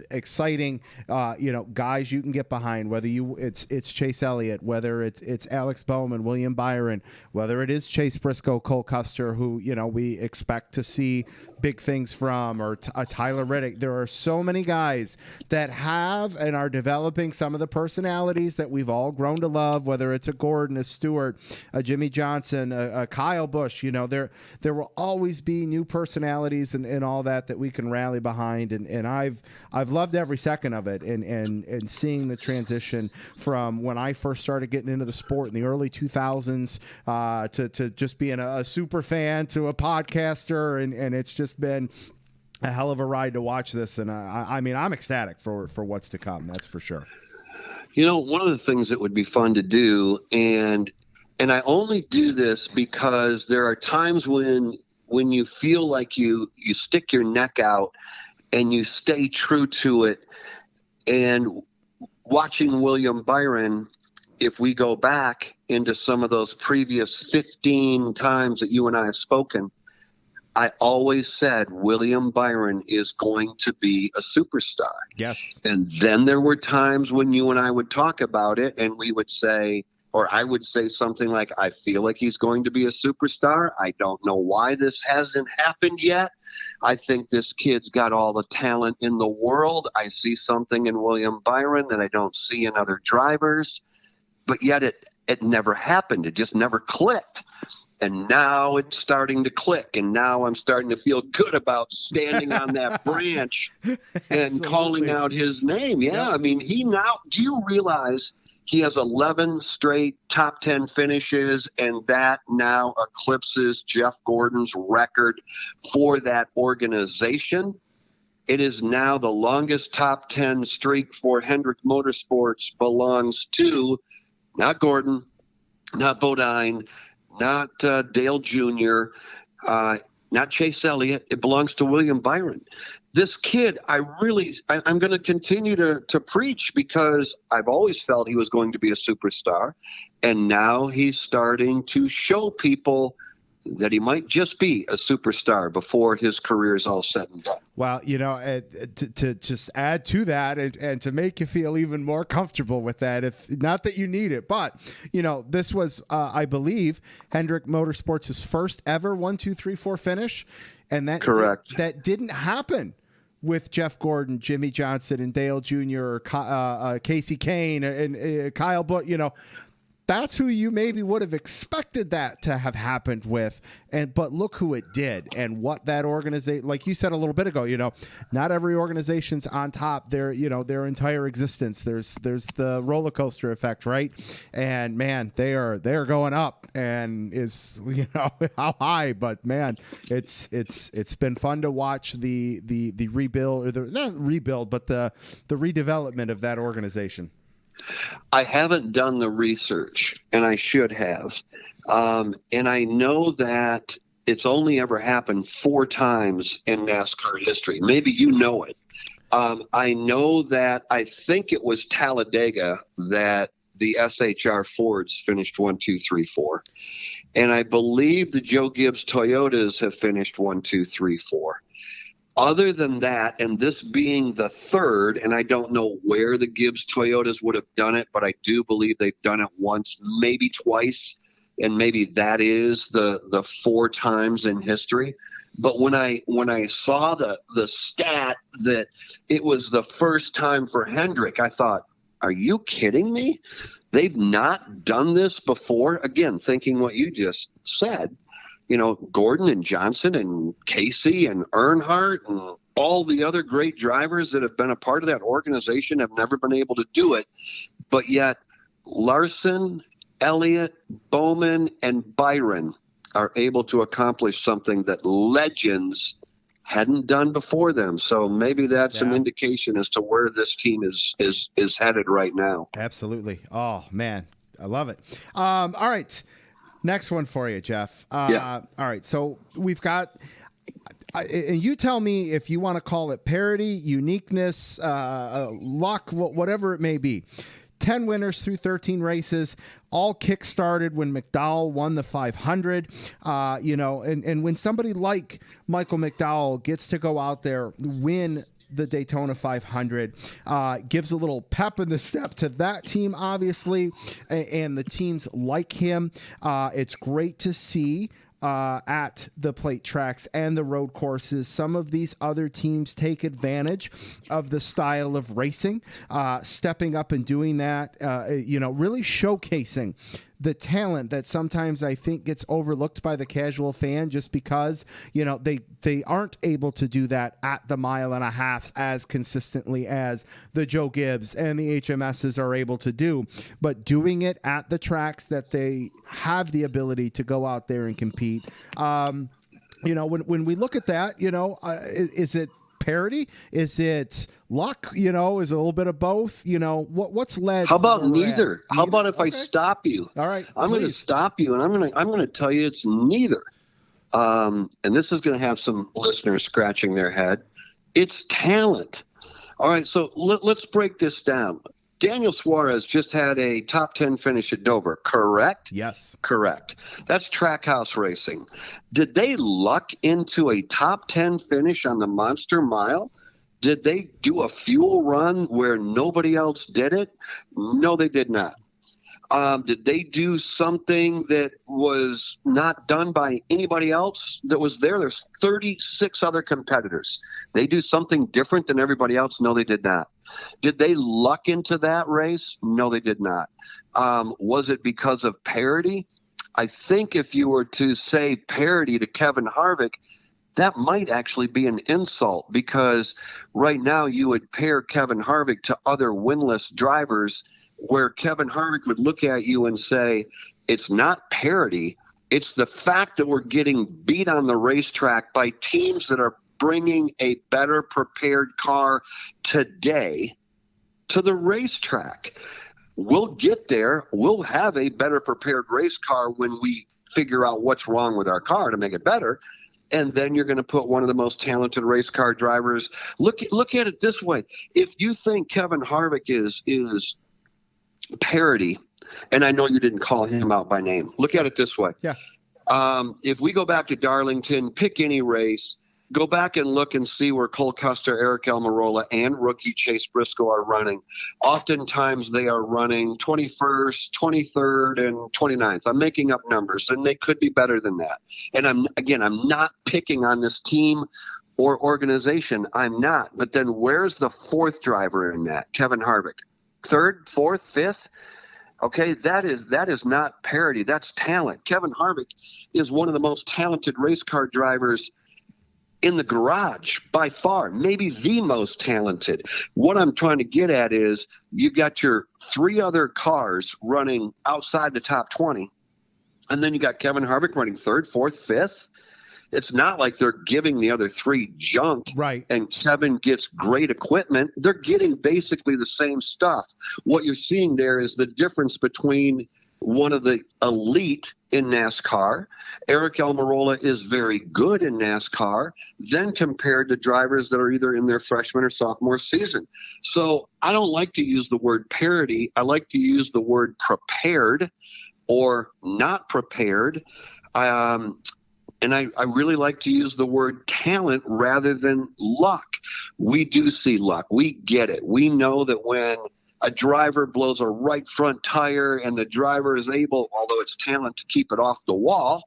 exciting, guys you can get behind, whether it's Chase Elliott, whether it's Alex Bowman, William Byron, whether it is Chase Briscoe, Cole Custer, who, we expect to see big things from, or Tyler Reddick. There are so many guys that have and are developing some of the personalities that we've all grown to love, whether it's a Gordon, a Stewart, a Jimmy Johnson, a Kyle Busch. There will always be new personalities and all that we can rally behind. And I've loved every second of it, and seeing the transition from when I first started getting into the sport in the early 2000s to just being a super fan to a podcaster, and it's just been a hell of a ride to watch this. And I mean, I'm ecstatic for what's to come. That's for sure. One of the things that would be fun to do, and I only do this because there are times when you feel like you stick your neck out and you stay true to it. And watching William Byron, if we go back into some of those previous 15 times that you and I have spoken, I always said William Byron is going to be a superstar. Yes. And then there were times when you and I would talk about it, and we would say, or I would say something like, I feel like he's going to be a superstar. I don't know why this hasn't happened yet. I think this kid's got all the talent in the world. I see something in William Byron that I don't see in other drivers. But yet it never happened. It just never clicked. And now it's starting to click. And now I'm starting to feel good about standing on that branch and calling out his name. Yeah. Yep. I mean, do you realize he has 11 straight top 10 finishes, and that now eclipses Jeff Gordon's record for that organization? It is now the longest top 10 streak for Hendrick Motorsports belongs to not Gordon, not Bodine, not Dale Jr., not Chase Elliott. It belongs to William Byron. This kid, I'm going to continue to preach, because I've always felt he was going to be a superstar. And now he's starting to show people that he might just be a superstar before his career is all said and done. Well, to just add to that and to make you feel even more comfortable with that, if not that you need it, but this was, I believe, Hendrick Motorsports' first ever 1, 2, 3, 4 finish. And that correct. That didn't happen with Jeff Gordon, Jimmy Johnson, and Dale Jr., or Casey Kane, and Kyle Busch. That's who you maybe would have expected that to have happened with, but look who it did, and what that organization, like you said a little bit ago, not every organization's on top their entire existence. There's the roller coaster effect, right? And man, they're going up, and is how high, but man, it's been fun to watch the rebuild, or not rebuild, but the redevelopment of that organization. I haven't done the research, and I should have. And I know that it's only ever happened 4 times in NASCAR history. Maybe you know it. I know that I think it was Talladega that the SHR Fords finished 1, 2, 3, 4. And I believe the Joe Gibbs Toyotas have finished 1, 2, 3, 4. Other than that, and this being the third, and I don't know where the Gibbs Toyotas would have done it, but I do believe they've done it once, maybe twice, and maybe that is the 4 times in history. But when I saw the stat that it was the first time for Hendrick, I thought, are you kidding me? They've not done this before? Again, thinking what you just said. Gordon and Johnson and Casey and Earnhardt and all the other great drivers that have been a part of that organization have never been able to do it. But yet Larson, Elliott, Bowman, and Byron are able to accomplish something that legends hadn't done before them. So maybe that's an indication as to where this team is headed right now. Absolutely. Oh, man. I love it. All right. Next one for you, Jeff. All right. So we've got, and you tell me if you want to call it parity, uniqueness, luck, whatever it may be. 10 winners through 13 races, all kick-started when McDowell won the 500. And when somebody like Michael McDowell gets to go out there, win the Daytona 500, gives a little pep in the step to that team, obviously, and the teams like him. It's great to see at the plate tracks and the road courses. Some of these other teams take advantage of the style of racing, stepping up and doing that, really showcasing the talent that sometimes I think gets overlooked by the casual fan just because, they aren't able to do that at the mile and a half as consistently as the Joe Gibbs and the HMSs are able to do. But doing it at the tracks that they have the ability to go out there and compete. When we look at that, is it parity? Is it luck? Is it a little bit of both? What's led? How about neither? How Neither? about if I stop you? All right, I'm going to stop you, and I'm going to tell you it's neither. And this is going to have some listeners scratching their head. It's talent. All right, so let's break this down. Daniel Suarez just had a top 10 finish at Dover, correct? Yes. Correct. That's Trackhouse racing. Did they luck into a top 10 finish on the Monster Mile? Did they do a fuel run where nobody else did it? No, they did not. Did they do something that was not done by anybody else that was there? There's 36 other competitors. They do something different than everybody else? No, they did not. Did they luck into that race? No, they did not. Was it because of parity? I think if you were to say parity to Kevin Harvick, that might actually be an insult, because right now you would pair Kevin Harvick to other winless drivers where Kevin Harvick would look at you and say, it's not parity. It's the fact that we're getting beat on the racetrack by teams that are bringing a better prepared car today to the racetrack. We'll get there. We'll have a better prepared race car when we figure out what's wrong with our car to make it better. And then you're going to put one of the most talented race car drivers. Look at it this way. If you think Kevin Harvick is parity, and I know you didn't call him out by name, look at it this way. Yeah. If we go back to Darlington, pick any race, go back and look and see where Cole Custer, Eric Almirola, and rookie Chase Briscoe are running. Oftentimes they are running 21st, 23rd, and 29th. I'm making up numbers, and they could be better than that. And I'm not picking on this team or organization. I'm not. But then where's the fourth driver in that? Kevin Harvick. Third, fourth, fifth? Okay, that is not parity. That's talent. Kevin Harvick is one of the most talented race car drivers in the garage by far, maybe the most talented. What I'm trying to get at is you got your three other cars running outside the top 20, and then you got Kevin Harvick running third, fourth, fifth. It's not like they're giving the other three junk, right? And Kevin gets great equipment. They're getting basically the same stuff. What you're seeing there is the difference between one of the elite in NASCAR. Eric Almirola is very good in NASCAR, then compared to drivers that are either in their freshman or sophomore season. So I don't like to use the word parity. I like to use the word prepared or not prepared. And I really like to use the word talent rather than luck. We do see luck. We get it. We know that when a driver blows a right front tire and the driver is able, although it's talent, to keep it off the wall,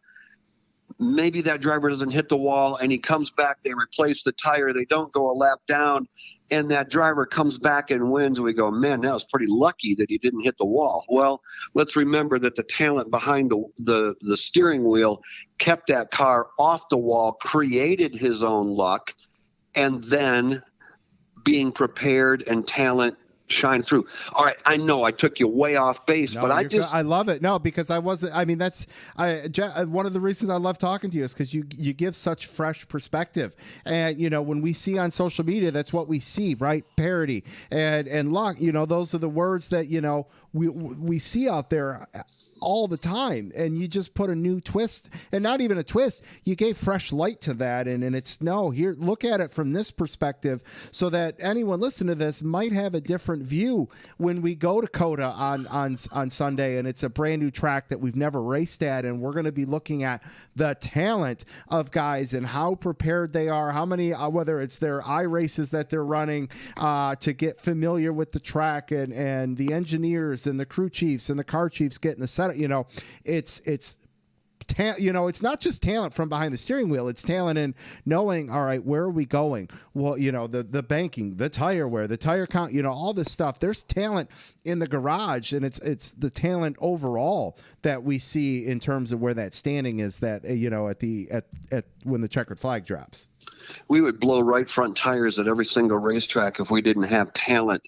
maybe that driver doesn't hit the wall and he comes back, they replace the tire, they don't go a lap down, and that driver comes back and wins. We go, man, that was pretty lucky that he didn't hit the wall. Well, let's remember that the talent behind the steering wheel kept that car off the wall, created his own luck, and then being prepared and talent shine through. All right, I know I took you way off base, but I love it. No, because I wasn't. I mean, that's one of the reasons I love talking to you is because you give such fresh perspective. And when we see on social media, that's what we see, right? Parity and luck. Those are the words that we see out there all the time, and you just put a new twist, and not even a twist, you gave fresh light to that, and it's here, look at it from this perspective, so that anyone listening to this might have a different view when we go to COTA on Sunday, and it's a brand new track that we've never raced at, and we're going to be looking at the talent of guys and how prepared they are, how many, whether it's their races that they're running to get familiar with the track, and the engineers and the crew chiefs and the car chiefs getting the setup. It's it's not just talent from behind the steering wheel. It's talent in knowing, all right, where are we going? Well, the banking, the tire wear, the tire count, all this stuff. There's talent in the garage, and it's the talent overall that we see in terms of where that standing is. That at when the checkered flag drops, we would blow right front tires at every single racetrack if we didn't have talent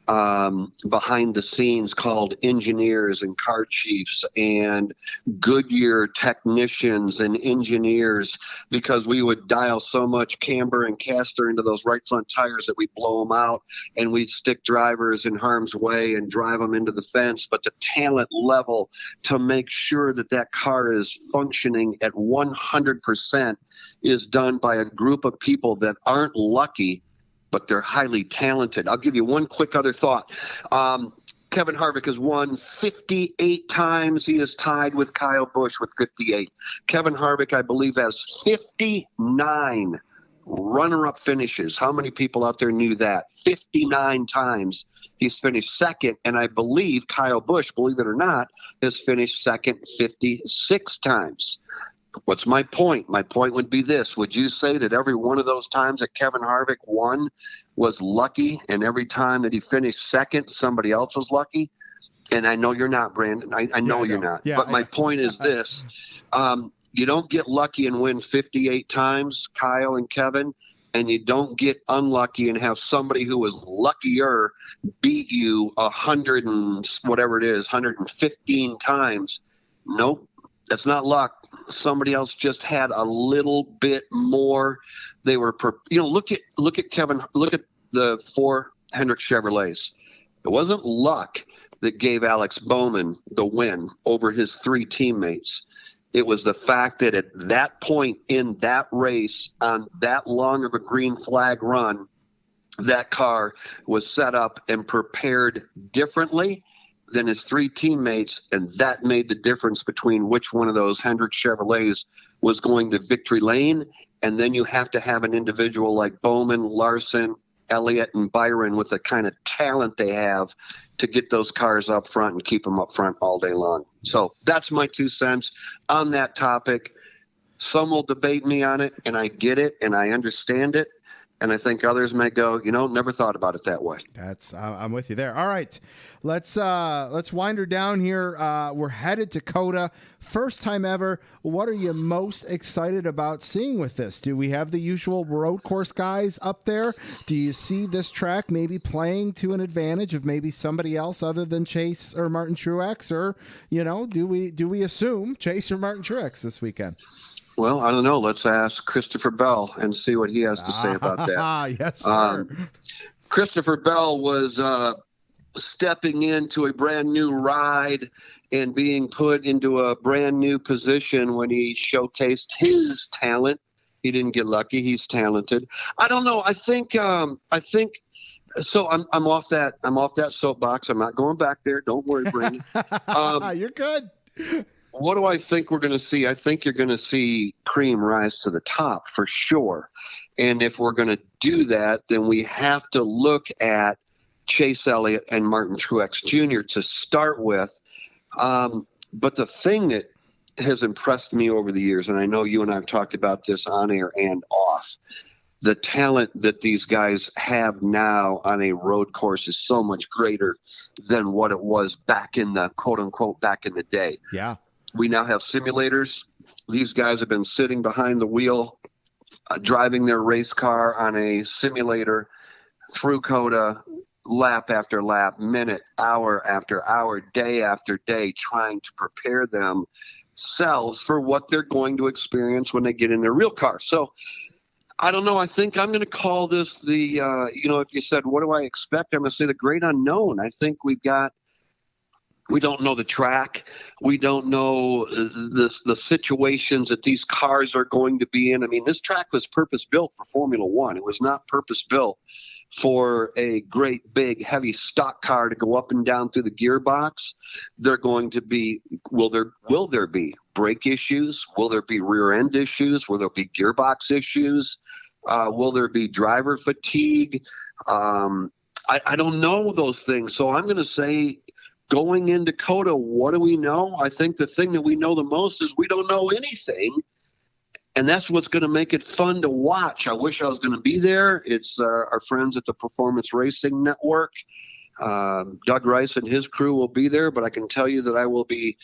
behind the scenes called engineers and car chiefs and Goodyear technicians and engineers, because we would dial so much camber and caster into those right front tires that we'd blow them out, and we'd stick drivers in harm's way and drive them into the fence. But the talent level to make sure that that car is functioning at 100% is done by a group of people that aren't lucky, but they're highly talented. I'll give you one quick other thought. Kevin Harvick has won 58 times. He is tied with Kyle Busch with 58. Kevin Harvick, I believe, has 59 runner-up finishes. How many people out there knew that? 59 times he's finished second, and I believe Kyle Busch, believe it or not, has finished second 56 times. What's my point? My point would be this. Would you say that every one of those times that Kevin Harvick won was lucky, and every time that he finished second, somebody else was lucky? And I know you're not, Brandon. I know you're not. Yeah, but my point is this. You don't get lucky and win 58 times, Kyle and Kevin, and you don't get unlucky and have somebody who is luckier beat you 100 and whatever it is, 115 times. Nope, that's not luck. Somebody else just had a little bit more. They were, look at Kevin, look at the 4 Hendrick Chevrolets. It wasn't luck that gave Alex Bowman the win over his 3 teammates. It was the fact that at that point in that race, on that long of a green flag run, that car was set up and prepared differently than his 3 teammates, and that made the difference between which one of those Hendrick Chevrolets was going to victory lane. And then you have to have an individual like Bowman, Larson, Elliott, and Byron with the kind of talent they have to get those cars up front and keep them up front all day long. So that's my 2 cents on that topic. Some will debate me on it, and I get it, and I understand it. And I think others may go, never thought about it that way. I'm with you there. All right, let's wind her down here. We're headed to COTA, first time ever. What are you most excited about seeing with this? Do we have the usual road course guys up there? Do you see this track maybe playing to an advantage of maybe somebody else other than Chase or Martin Truex, or do we assume Chase or Martin Truex this weekend? Well, I don't know. Let's ask Christopher Bell and see what he has to say about that. Yes, sir. Christopher Bell was stepping into a brand new ride and being put into a brand new position when he showcased his talent. He didn't get lucky. He's talented. I don't know. I think so. I'm off that soapbox. I'm not going back there. Don't worry, Brandon. You're good. What do I think we're going to see? I think you're going to see cream rise to the top for sure. And if we're going to do that, then we have to look at Chase Elliott and Martin Truex Jr. to start with. But the thing that has impressed me over the years, and I know you and I have talked about this on air and off, the talent that these guys have now on a road course is so much greater than what it was back in the quote unquote back in the day. Yeah. We now have simulators. These guys have been sitting behind the wheel, driving their race car on a simulator through COTA, lap after lap, minute, hour after hour, day after day, trying to prepare themselves for what they're going to experience when they get in their real car. So I don't know. I think I'm going to call this the, if you said, what do I expect? I'm going to say the great unknown. I think we don't know the track. We don't know the situations that these cars are going to be in. I mean, this track was purpose-built for Formula One. It was not purpose-built for a great, big, heavy stock car to go up and down through the gearbox. They're going to be, will there be brake issues? Will there be rear-end issues? Will there be gearbox issues? Will there be driver fatigue? I don't know those things. So I'm going to say, going into COTA, what do we know? I think the thing that we know the most is we don't know anything. And that's what's going to make it fun to watch. I wish I was going to be there. It's our friends at the Performance Racing Network. Doug Rice and his crew will be there, but I can tell you that I will be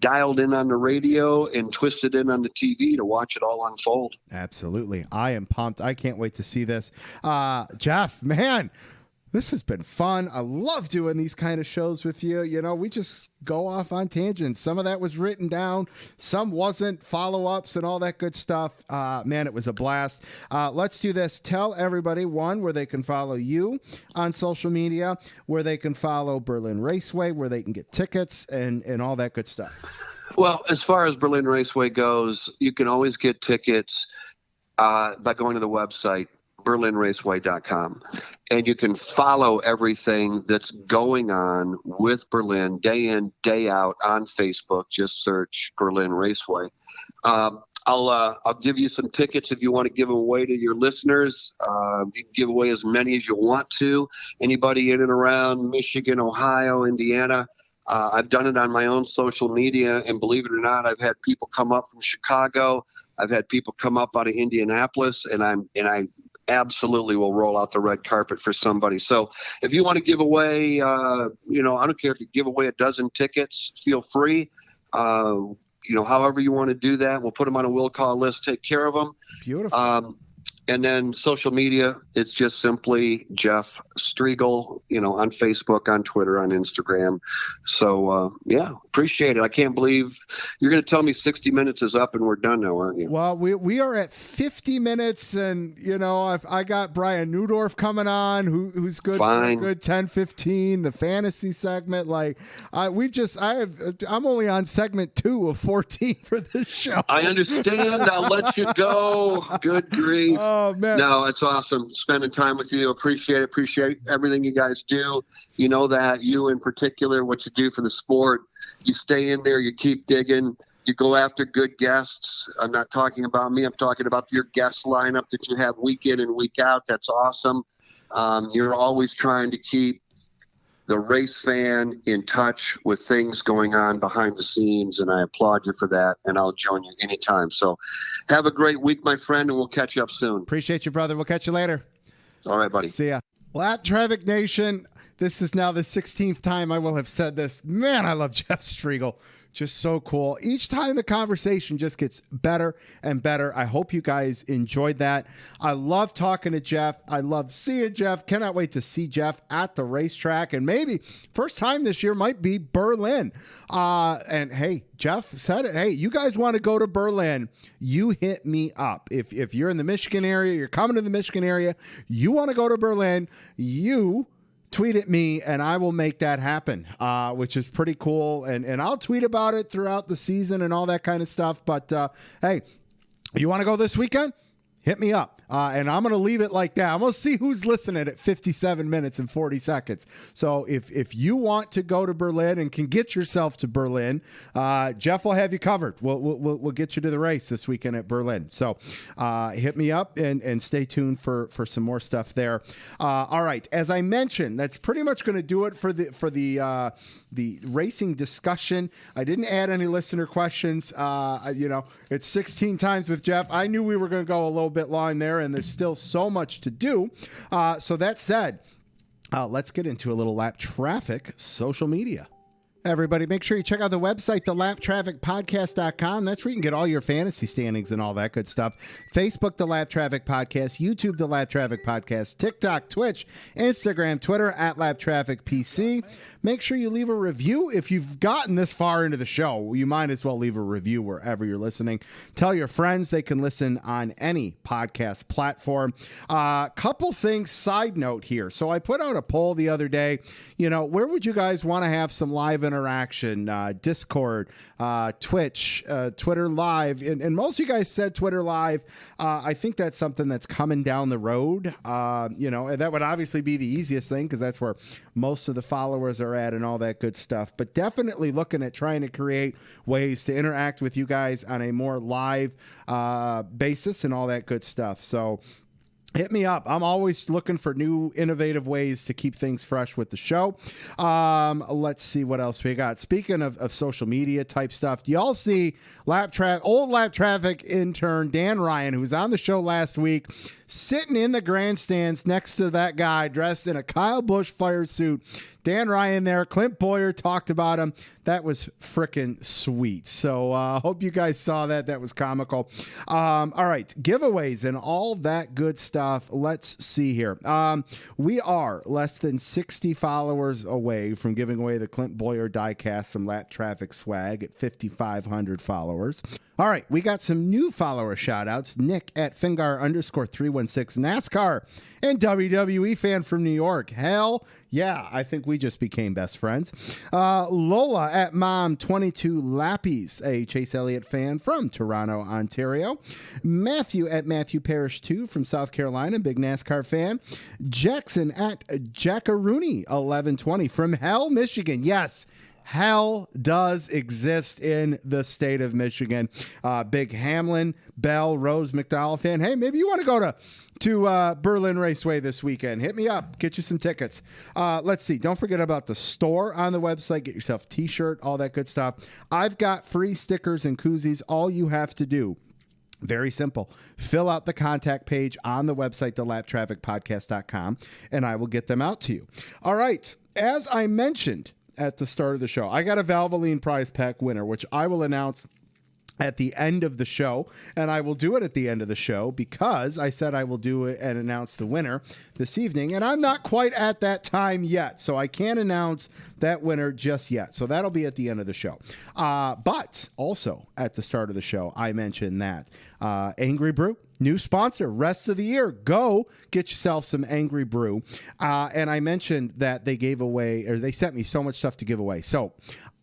dialed in on the radio and twisted in on the TV to watch it all unfold. Absolutely. I am pumped. I can't wait to see this. Jeff, man, this has been fun. I love doing these kind of shows with you. You know, we just go off on tangents. Some of that was written down. Some wasn't. Follow-ups and all that good stuff. Man, it was a blast. Let's do this. Tell everybody, one, where they can follow you on social media, where they can follow Berlin Raceway, where they can get tickets and all that good stuff. Well, as far as Berlin Raceway goes, you can always get tickets by going to the website, berlinraceway.com, and you can follow everything that's going on with Berlin day in, day out on Facebook. Just search Berlin Raceway. I'll give you some tickets if you want to give them away to your listeners. You can give away as many as you want to. Anybody in and around Michigan, Ohio, Indiana. I've done it on my own social media, and believe it or not, I've had people come up from Chicago. I've had people come up out of Indianapolis, and I absolutely will roll out the red carpet for somebody. So if you want to give away, I don't care if you give away a dozen tickets, feel free. However you want to do that, we'll put them on a will call list, take care of them. Beautiful. And then social media, it's just simply Jeff Striegle, on Facebook, on Twitter, on Instagram. So, appreciate it. I can't believe you're going to tell me 60 minutes is up and we're done now, aren't you? Well, we are at 50 minutes, and, I got Brian Neudorff coming on, who's good Fine. for a good 10, 15, the fantasy segment. I'm only on segment 2 of 14 for this show. I understand. I'll let you go. Good grief. Oh, man. No, it's awesome spending time with you. Appreciate everything you guys do. You know that, you in particular, what you do for the sport. You stay in there, you keep digging, you go after good guests. I'm not talking about me. I'm talking about your guest lineup that you have week in and week out. That's awesome. You're always trying to keep the race fan in touch with things going on behind the scenes, and I applaud you for that, and I'll join you anytime. So have a great week, my friend, and we'll catch you up soon. Appreciate you, brother. We'll catch you later. All right, buddy. See ya. Lap Traffic Nation, this is now the 16th time I will have said this. Man, I love Jeff Striegle. Just so cool. Each time the conversation just gets better and better. I hope you guys enjoyed that. I love talking to Jeff. I love seeing Jeff. Cannot wait to see Jeff at the racetrack. And maybe first time this year might be Berlin. And hey, Jeff said it. Hey, you guys want to go to Berlin, you hit me up. If you're in the Michigan area, you're coming to the Michigan area, you want to go to Berlin, you tweet at me and I will make that happen, which is pretty cool. And I'll tweet about it throughout the season and all that kind of stuff. But hey, you want to go this weekend? Hit me up. And I'm going to leave it like that. I'm going to see who's listening at 57 minutes and 40 seconds. So if you want to go to Berlin and can get yourself to Berlin, Jeff will have you covered. We'll get you to the race this weekend at Berlin. So hit me up and stay tuned for some more stuff there. All right. As I mentioned, that's pretty much going to do it for the racing discussion. I didn't add any listener questions. It's 16 times with Jeff. I knew we were going to go a little bit long there, and there's still so much to do. So that said, let's get into a little lap traffic social media. Everybody, make sure you check out the website, thelaptrafficpodcast.com. That's where you can get all your fantasy standings and all that good stuff. Facebook, The Lap Traffic Podcast. YouTube, The Lap Traffic Podcast. TikTok, Twitch, Instagram, Twitter, @LapTrafficPC. Make sure you leave a review. If you've gotten this far into the show, you might as well leave a review wherever you're listening. Tell your friends they can listen on any podcast platform. Couple things, side note here. So I put out a poll the other day. Where would you guys want to have some live interaction? Discord, Twitch, Twitter Live, and most of you guys said Twitter Live. I think that's something that's coming down the road. And that would obviously be the easiest thing because that's where most of the followers are at and all that good stuff. But definitely looking at trying to create ways to interact with you guys on a more live basis and all that good stuff. So hit me up. I'm always looking for new innovative ways to keep things fresh with the show. Let's see what else we got. Speaking of social media type stuff, do y'all see old lap traffic intern Dan Ryan, who was on the show last week, sitting in the grandstands next to that guy dressed in a Kyle Busch fire suit? Dan Ryan there. Clint Boyer talked about him. That was freaking sweet. So hope you guys saw that. That was comical. All right. Giveaways and all that good stuff. Let's see here. We are less than 60 followers away from giving away the Clint Boyer diecast, some lap traffic swag at 5,500 followers. All right, we got some new follower shout-outs. Nick at Fingar_316 NASCAR and WWE fan from New York. Hell yeah, I think we just became best friends. Lola at Mom22 Lappies, a Chase Elliott fan from Toronto, Ontario. Matthew at Matthew Parrish 2 from South Carolina, big NASCAR fan. Jackson at Jackarooney 1120 from Hell, Michigan. Yes, hell does exist in the state of Michigan. Big Hamlin, Bell, Rose, McDowell fan. Hey, maybe you want to go to Berlin Raceway this weekend. Hit me up. Get you some tickets. Let's see. Don't forget about the store on the website. Get yourself a t-shirt, all that good stuff. I've got free stickers and koozies. All you have to do, very simple. Fill out the contact page on the website, thelaptrafficpodcast.com, and I will get them out to you. All right. As I mentioned at the start of the show, I got a Valvoline prize pack winner, which I will announce at the end of the show, and I will do it at the end of the show because I said I will do it and announce the winner this evening, and I'm not quite at that time yet, so I can't announce that winner just yet. So that'll be at the end of the show. But also at the start of the show, I mentioned that Angry Brew, new sponsor, rest of the year. Go get yourself some Angry Brew. And I mentioned that they gave away, or they sent me so much stuff to give away. So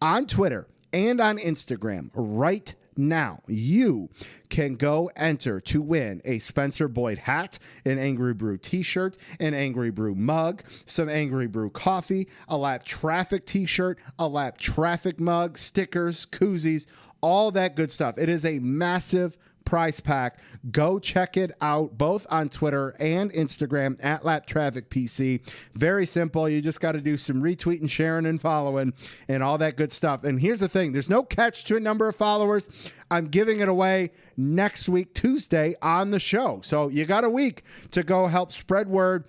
on Twitter and on Instagram right now, you can go enter to win a Spencer Boyd hat, an Angry Brew t-shirt, an Angry Brew mug, some Angry Brew coffee, a Lap Traffic t-shirt, a Lap Traffic mug, stickers, koozies, all that good stuff. It is a massive prize pack. Go check it out both on Twitter and Instagram at Lap Traffic PC. Very simple. You just got to do some retweeting, sharing, and following and all that good stuff. And here's the thing. There's no catch to a number of followers. I'm giving it away next week, Tuesday, on the show. So you got a week to go help spread word,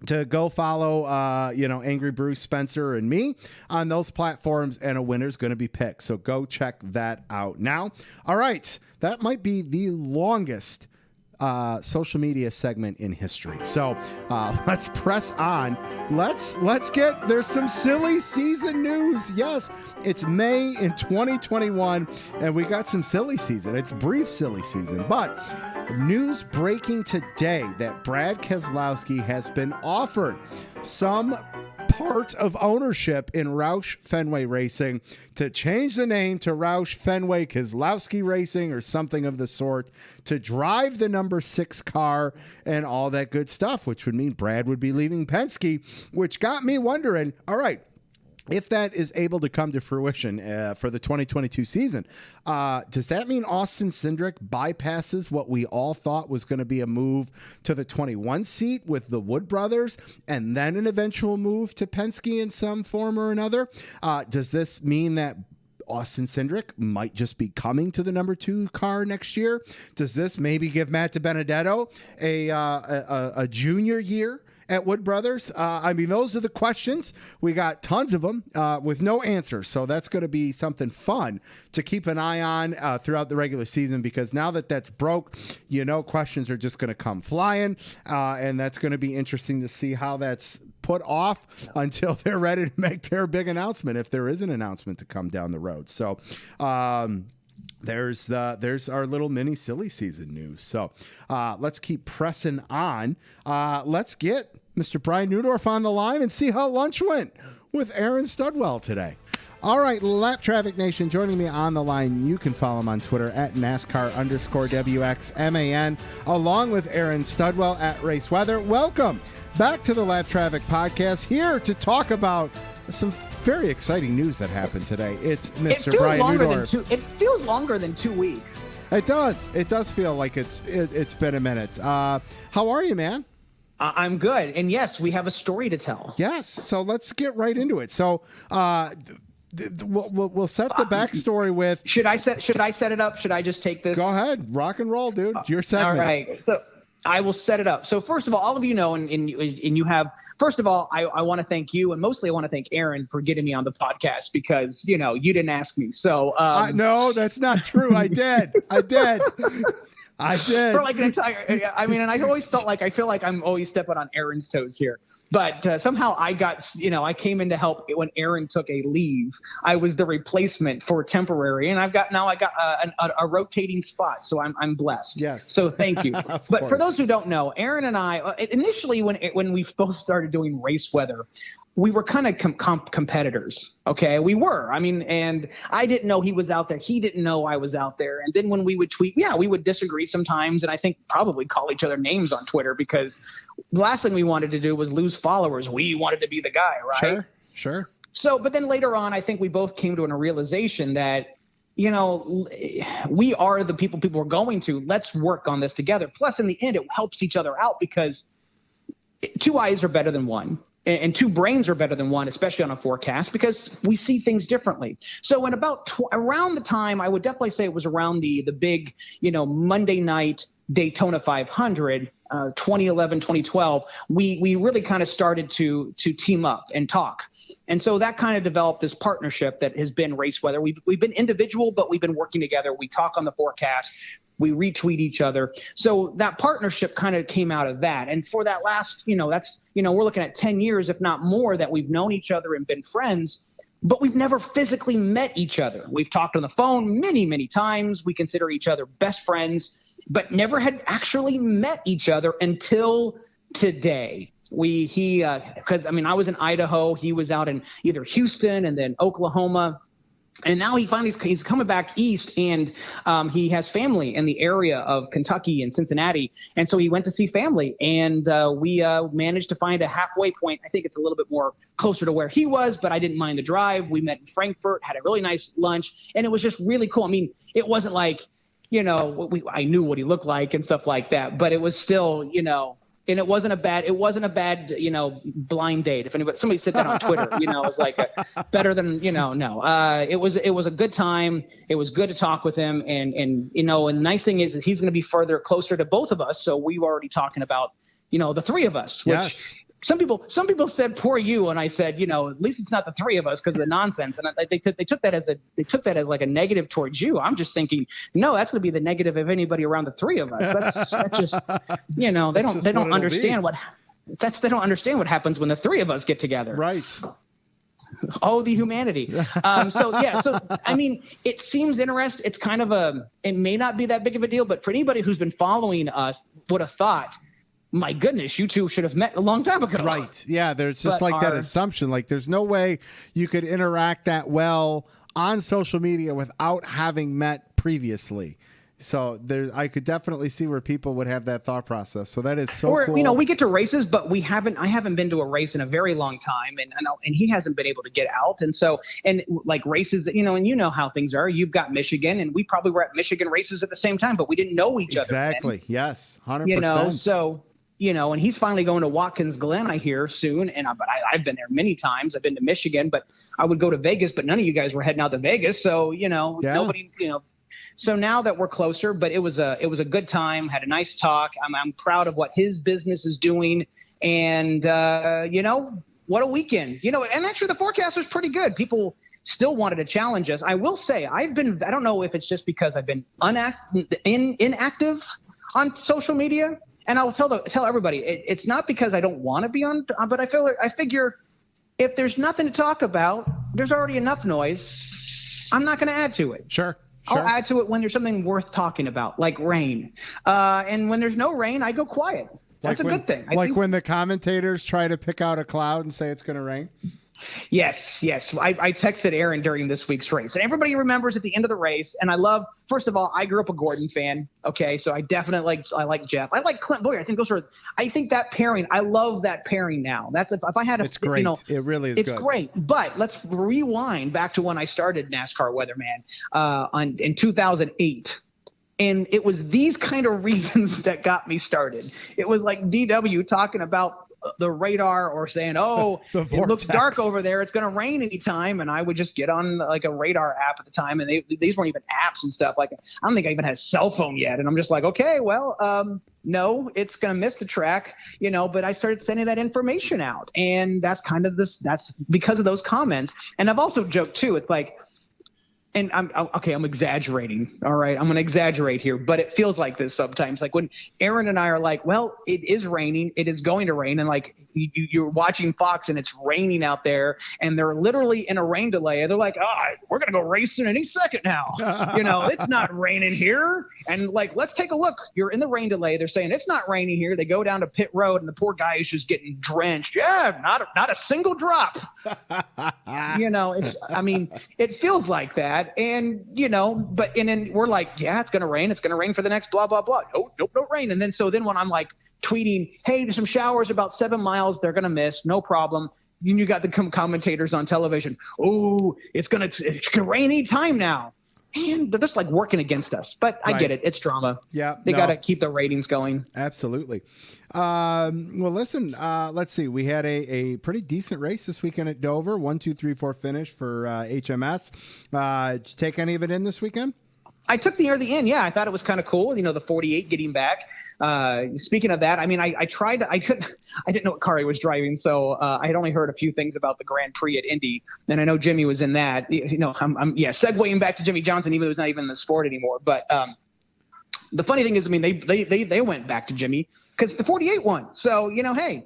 to go follow, Angry Brew, Spencer, and me on those platforms, and a winner's going to be picked. So go check that out now. All right. That might be the longest social media segment in history. So let's press on. There's some silly season news. Yes, it's May in 2021, and we got some silly season. It's brief silly season, but news breaking today that Brad Keselowski has been offered some part of ownership in Roush Fenway Racing to change the name to Roush Fenway Keselowski Racing or something of the sort, to drive the number 6 car and all that good stuff, which would mean Brad would be leaving Penske, which got me wondering, all right, if that is able to come to fruition for the 2022 season, does that mean Austin Cindric bypasses what we all thought was going to be a move to the 21 seat with the Wood brothers and then an eventual move to Penske in some form or another? Does this mean that Austin Cindric might just be coming to the number 2 car next year? Does this maybe give Matt DiBenedetto a junior year at Wood Brothers? Those are the questions. We got tons of them with no answers. So that's going to be something fun to keep an eye on throughout the regular season, because now that that's broke, questions are just going to come flying. And that's going to be interesting to see how that's put off until they're ready to make their big announcement, if there is an announcement to come down the road. So, there's our little mini silly season news. So let's keep pressing on. Let's get Mr. Brian Neudorff on the line and see how lunch went with Aaron Studwell today. All right, Lap Traffic Nation, joining me on the line, you can follow him on Twitter at NASCAR_WXMAN, along with Aaron Studwell at Race Weather. Welcome back to the Lap Traffic Podcast, here to talk about some very exciting news that happened today. It's Mr. Brian Neudorff. It feels longer than 2 weeks. It does. It does feel like it's been a minute. How are you, man? I'm good. And yes, we have a story to tell. Yes. So let's get right into it. So we'll set the backstory with. Should I set it up? Should I just take this? Go ahead. Rock and roll, dude. Your segment. All right. So I will set it up. So first of all of you know, and you have, first of all, I want to thank you, and mostly I want to thank Aaron for getting me on the podcast because, you know, you didn't ask me. So no, that's not true. I did. For like an entire, I mean, and I always I feel like I'm always stepping on Aaron's toes here, but somehow I got, I came in to help when Aaron took a leave. I was the replacement for temporary, and I got a rotating spot. So I'm blessed. Yes. So thank you. But for those who don't know, Aaron and I, initially when we both started doing race weather, we were kind of competitors. Okay. We were, and I didn't know he was out there. He didn't know I was out there. And then when we would tweet, we would disagree sometimes. And I think probably call each other names on Twitter because the last thing we wanted to do was lose followers. We wanted to be the guy, right? Sure. So, but then later on, I think we both came to a realization that, we are the people are going to. Let's work on this together. Plus, in the end, it helps each other out because two eyes are better than one. And two brains are better than one, especially on a forecast, because we see things differently. So in about around the time, I would definitely say it was around the big, Monday night Daytona 500, 2011, 2012, we really kind of started to team up and talk. And so that kind of developed this partnership that has been race weather. We've been individual, but we've been working together. We talk on the forecast. We retweet each other. So that partnership kind of came out of that. And for that last, we're looking at 10 years, if not more, that we've known each other and been friends, but we've never physically met each other. We've talked on the phone many, many times. We consider each other best friends, but never had actually met each other until today. Because I was in Idaho. He was out in either Houston and then Oklahoma. And now he's coming back east, and he has family in the area of Kentucky and Cincinnati. And so he went to see family, and we managed to find a halfway point. I think it's a little bit more closer to where he was, but I didn't mind the drive. We met in Frankfurt, had a really nice lunch, and it was just really cool. It wasn't like, I knew what he looked like and stuff like that, but it was still, and it wasn't a bad, blind date. If somebody said that on Twitter, it was like better than, no. It was a good time. It was good to talk with him. And the nice thing is he's going to be closer to both of us. So we were already talking about, the three of us, which yes. Some people said, poor you. And I said, at least it's not the three of us because of the nonsense. And they took that as like a negative towards you. I'm just thinking, no, that's going to be the negative of anybody around the three of us. That's just, they don't understand they don't understand what happens when the three of us get together. Right. Oh, the humanity. It seems interesting. It's kind of it may not be that big of a deal, but for anybody who's been following us would have thought, my goodness, you two should have met a long time ago. Right. Yeah. There's just that assumption. Like there's no way you could interact that well on social media without having met previously. So I could definitely see where people would have that thought process. So that is so cool. We get to races, but I haven't been to a race in a very long time, and he hasn't been able to get out. And so, and like races, and how things are. You've got Michigan, and we probably were at Michigan races at the same time, but we didn't know each other. Exactly. Yes. 100%. So. And he's finally going to Watkins Glen, I hear, soon. And I've been there many times. I've been to Michigan, but I would go to Vegas. But none of you guys were heading out to Vegas, so nobody. So now that we're closer, but it was a good time. Had a nice talk. I'm proud of what his business is doing, and what a weekend. And actually the forecast was pretty good. People still wanted to challenge us. I will say I don't know if it's just because I've been inactive on social media. And I'll tell everybody, it's not because I don't want to be on, but I figure if there's nothing to talk about, there's already enough noise. I'm not going to add to it. Sure. I'll add to it when there's something worth talking about, like rain. And when there's no rain, I go quiet. That's a good thing. When the commentators try to pick out a cloud and say it's going to rain. Yes. I texted Aaron during this week's race, and everybody remembers at the end of the race. And first of all, I grew up a Gordon fan. Okay. So I definitely like Jeff. I like Clint Boyer. I think that pairing, I love that pairing now. That's if I had it's great. It really is. It's great. But let's rewind back to when I started NASCAR Weatherman, in 2008. And it was these kind of reasons that got me started. It was like DW talking about the radar or saying, oh, it looks dark over there, it's going to rain anytime. And I would just get on like a radar app at the time. And these weren't even apps and stuff. Like, I don't think I even had a cell phone yet. And I'm just like, okay, well, no, it's going to miss the track, but I started sending that information out. And that's that's because of those comments. And I've also joked too. It's like, and I'm exaggerating. All right. I'm going to exaggerate here, but it feels like this sometimes. Like when Aaron and I are like, well, it is raining. It is going to rain. And like you're watching Fox and it's raining out there and they're literally in a rain delay. They're like, we're going to go racing any second now. It's not raining here. And like, let's take a look. You're in the rain delay. They're saying it's not raining here. They go down to pit road and the poor guy is just getting drenched. Yeah. Not a single drop. It feels like that. And, and then we're like, yeah, it's going to rain. It's going to rain for the next blah, blah, blah. Nope, no rain. And then when I'm like tweeting, hey, there's some showers about 7 miles. They're going to miss. No problem. You got the commentators on television. Oh, it's going to rain any time now. And they're just like working against us. But I get it. It's drama. Yeah. They got to keep the ratings going. Absolutely. Well, listen, let's see. We had a pretty decent race this weekend at Dover. 1, 2, 3, 4 finish for HMS. Did you take any of it in this weekend? I took the end. Yeah, I thought it was kind of cool. The 48 getting back. Speaking of that, I didn't know what car he was driving, so I had only heard a few things about the Grand Prix at Indy, and I know Jimmy was in that. I'm segueing back to Jimmy Johnson, even though he's not even in the sport anymore. But the funny thing is, they went back to Jimmy because the 48 won. So hey.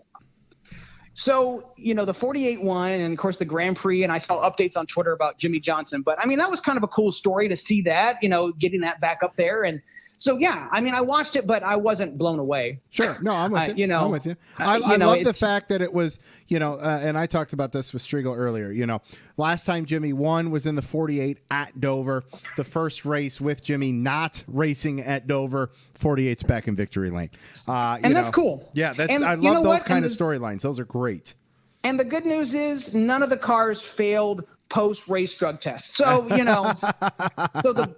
So, the 48 won, and of course the Grand Prix, and I saw updates on Twitter about Jimmy Johnson. But that was kind of a cool story to see that, getting that back up there. And so, yeah, I watched it, but I wasn't blown away. Sure. No, I'm with you. I'm with you. I love the fact that it was, and I talked about this with Striegle earlier, last time Jimmy won was in the 48 at Dover. The first race with Jimmy not racing at Dover, 48's back in victory lane. And that's cool. Yeah, I love those kind of storylines. Those are great. And the good news is none of the cars failed post-race drug tests. So,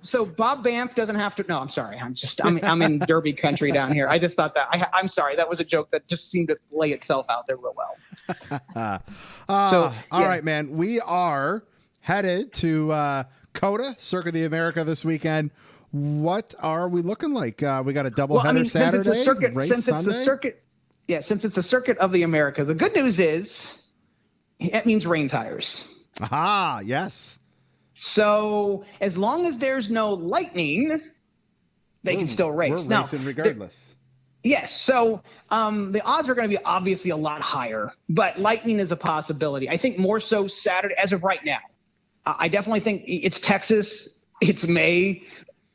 so Bob Banff doesn't have to. No, I'm sorry. I'm in Derby country down here. I just thought that. I'm sorry. That was a joke that just seemed to lay itself out there real well. All right, man. We are headed to COTA, Circuit of the America this weekend. What are we looking like? We got a doubleheader Saturday, since it's the Circuit of the America, the good news is it means rain tires. Aha, yes. So as long as there's no lightning, they can still race. We're racing regardless. Yes. So the odds are going to be obviously a lot higher, but lightning is a possibility. I think more so Saturday as of right now. I definitely think it's Texas. It's May.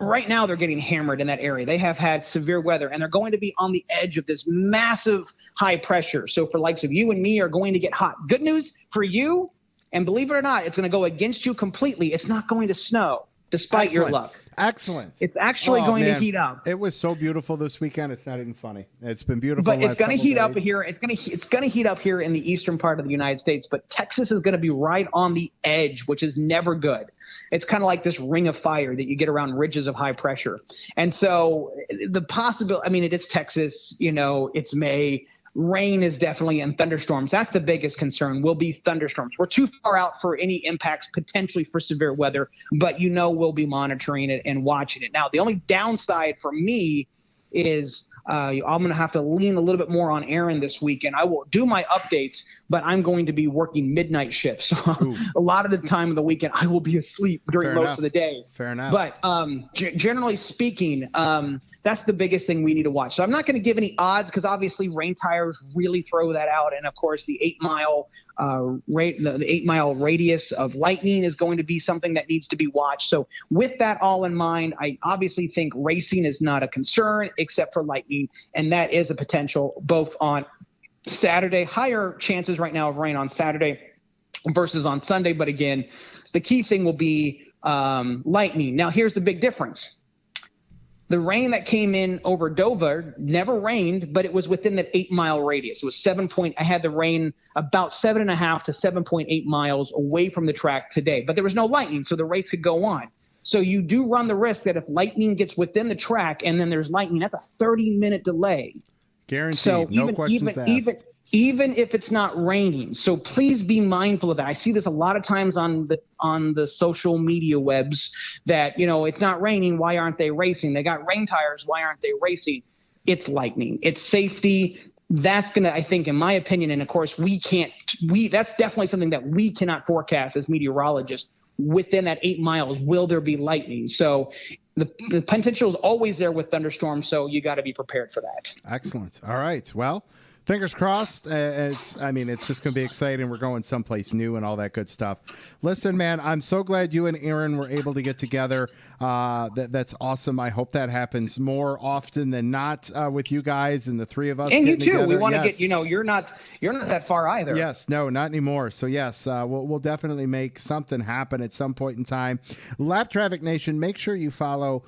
Right now, they're getting hammered in that area. They have had severe weather, and they're going to be on the edge of this massive high pressure. So for likes of you and me are going to get hot. Good news for you, and believe it or not, it's going to go against you completely. It's not going to snow, despite your luck. Excellent. It's actually going to heat up. It was so beautiful this weekend. It's not even funny. It's been beautiful. But it's going to heat up here. It's going to heat up here in the eastern part of the United States. But Texas is going to be right on the edge, which is never good. It's kind of like this ring of fire that you get around ridges of high pressure. And so the possibility, it is Texas, it's May. Rain is definitely in thunderstorms. That's the biggest concern will be thunderstorms. We're too far out for any impacts potentially for severe weather, but we'll be monitoring it and watching it. Now, the only downside for me is I'm going to have to lean a little bit more on Aaron this weekend. I will do my updates, but I'm going to be working midnight shifts. So a lot of the time of the weekend, I will be asleep during most of the day. Fair enough. But generally speaking, that's the biggest thing we need to watch. So I'm not going to give any odds because obviously rain tires really throw that out. And of course the 8 mile the 8 mile radius of lightning is going to be something that needs to be watched. So with that all in mind, I obviously think racing is not a concern except for lightning. And that is a potential both on Saturday, higher chances right now of rain on Saturday versus on Sunday. But again, the key thing will be lightning. Now here's the big difference. The rain that came in over Dover never rained, but it was within that 8 mile radius. It was I had the rain about 7.5 to 7.8 miles away from the track today, but there was no lightning, so the race could go on. So you do run the risk that if lightning gets within the track and then there's lightning, that's a 30-minute delay. Guaranteed. So No questions asked. Even if it's not raining. So please be mindful of that. I see this a lot of times on the social media webs that, it's not raining. Why aren't they racing? They got rain tires. Why aren't they racing? It's lightning. It's safety. That's going to, I think, in my opinion, and of course that's definitely something that we cannot forecast as meteorologists. Within that 8 miles, will there be lightning? So the potential is always there with thunderstorms. So you got to be prepared for that. Excellent. All right. Well, fingers crossed. It's just going to be exciting. We're going someplace new and all that good stuff. Listen, man, I'm so glad you and Aaron were able to get together. That's awesome. I hope that happens more often than not with you guys and the three of us. And you too. Together. We want to get. You're not that far either. Yes. No, not anymore. So yes, we'll definitely make something happen at some point in time. Lap Traffic Nation, make sure you follow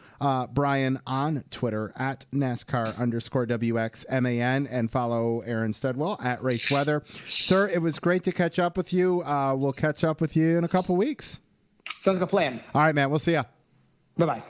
Brian on Twitter at NASCAR_WXMAN and follow Aaron Studwell at Race Weather. Sir, it was great to catch up with you. We'll catch up with you in a couple weeks. Sounds like a plan. All right, man. We'll see ya. Bye-bye.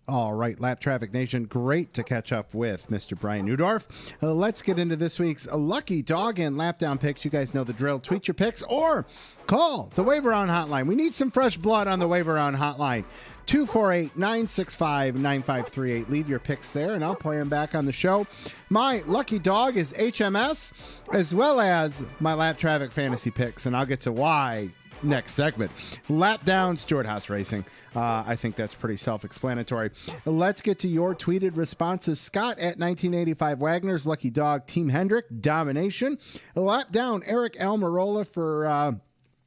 All right, Lap Traffic Nation, great to catch up with Mr. Brian Neudorff. Let's get into this week's Lucky Dog and Lap Down picks. You guys know the drill. Tweet your picks or call the Waiver On Hotline. We need some fresh blood on the Waiver On Hotline. 248-965-9538. Leave your picks there, and I'll play them back on the show. My lucky dog is HMS, as well as my Lap Traffic Fantasy picks, and I'll get to why next segment. Lap down, Stewart Haas Racing. I think that's pretty self-explanatory. Let's get to your tweeted responses. Scott at 1985 Wagner's Lucky Dog, Team Hendrick, Domination. Lap down, Eric Almirola for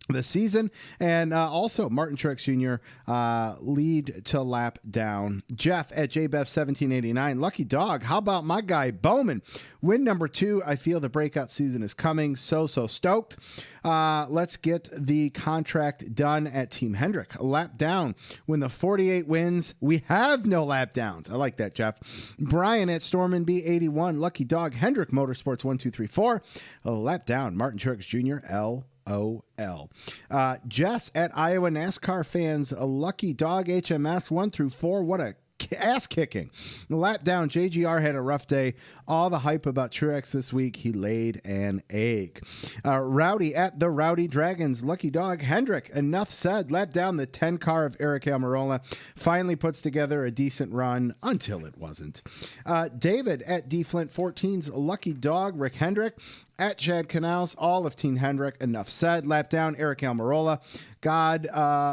the season, and also Martin Truex Jr. Lead to lap down. Jeff at JBEF1789 Lucky Dog. How about my guy Bowman? Win number 2. I feel the breakout season is coming. So stoked. Let's get the contract done at Team Hendrick. Lap down. When the 48 wins, we have no lap downs. I like that, Jeff. Brian at Stormin B81 Lucky Dog. Hendrick Motorsports 1234. Lap down. Martin Truex Jr. LOL. Jess at Iowa NASCAR Fans, a Lucky Dog HMS 1 through 4. What a ass kicking. Lap down. JGR had a rough day. All the hype about Truex this week. He laid an egg. Rowdy at the Rowdy Dragons. Lucky Dog. Hendrick. Enough said. Lap down. The 10 car of Eric Almirola finally puts together a decent run until it wasn't. David at D Flint 14's Lucky Dog. Rick Hendrick. At Chad Canals, all of Team Hendrick. Enough said. Lap down, Eric Almirola. God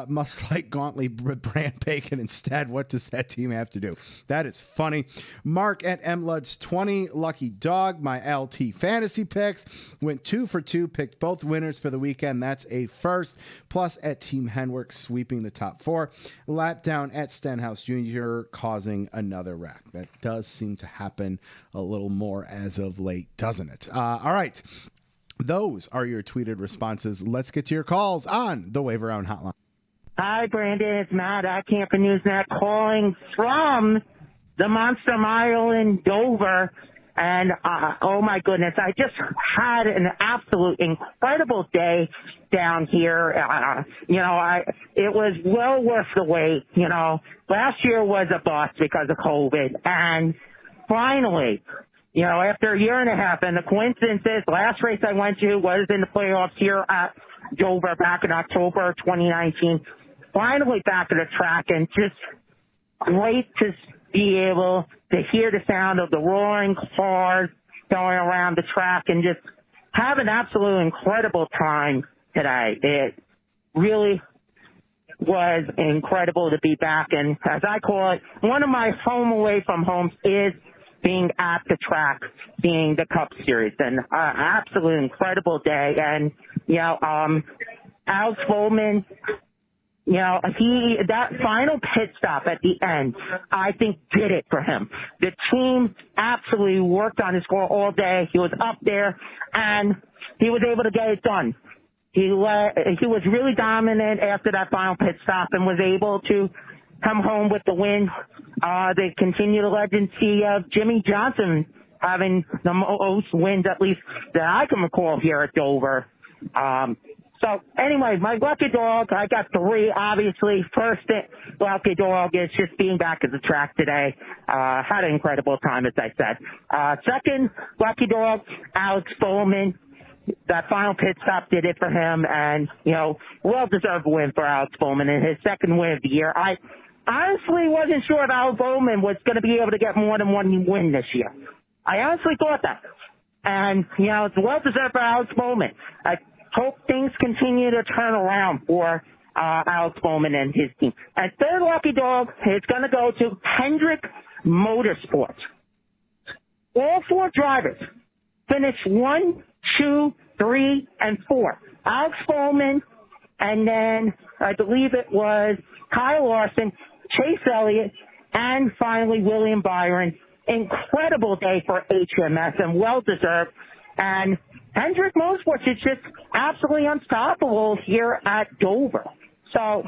must like Gauntly brand bacon instead. What does that team have to do? That is funny. Mark at MLuds 20, Lucky Dog. My LT fantasy picks went 2 for 2. Picked both winners for the weekend. That's a first. Plus at Team Hendrick sweeping the top 4. Lap down at Stenhouse Jr. causing another wreck. That does seem to happen a little more as of late, doesn't it? All right. Those are your tweeted responses. Let's get to your calls on the Waiver On Hotline. Hi, Brandon. It's Matt at Camper Newsnet calling from the Monster Mile in Dover. And, oh, my goodness, I just had an absolute incredible day down here. It was well worth the wait. Last year was a bust because of COVID. And finally, after a year and a half, and the coincidence is, last race I went to was in the playoffs here at Dover back in October 2019. Finally back at the track, and just great to be able to hear the sound of the roaring cars going around the track and just have an absolute incredible time today. It really was incredible to be back, and as I call it, one of my home away from homes is being at the track, being the Cup Series, and absolute incredible day. And Alex Bowman, that final pit stop at the end, I think did it for him. The team absolutely worked on his score all day. He was up there, and he was able to get it done. He was really dominant after that final pit stop and was able to come home with the win. They continue the legacy of Jimmy Johnson having the most wins, at least that I can recall here at Dover. So anyway, my lucky dog, I got 3, obviously. First lucky dog is just being back at the track today. Had an incredible time, as I said. Second lucky dog, Alex Bowman. That final pit stop did it for him, and, well-deserved win for Alex Bowman in his second win of the year. I honestly wasn't sure if Alex Bowman was going to be able to get more than one win this year. I honestly thought that. And, it's well-deserved for Alex Bowman. I hope things continue to turn around for Alex Bowman and his team. And third lucky dog is going to go to Hendrick Motorsports. All 4 drivers finished 1, 2, 3, and 4. Alex Bowman, and then I believe it was Kyle Larson, Chase Elliott, and finally William Byron. Incredible day for HMS and well-deserved. And Hendrick Motorsports is just absolutely unstoppable here at Dover. So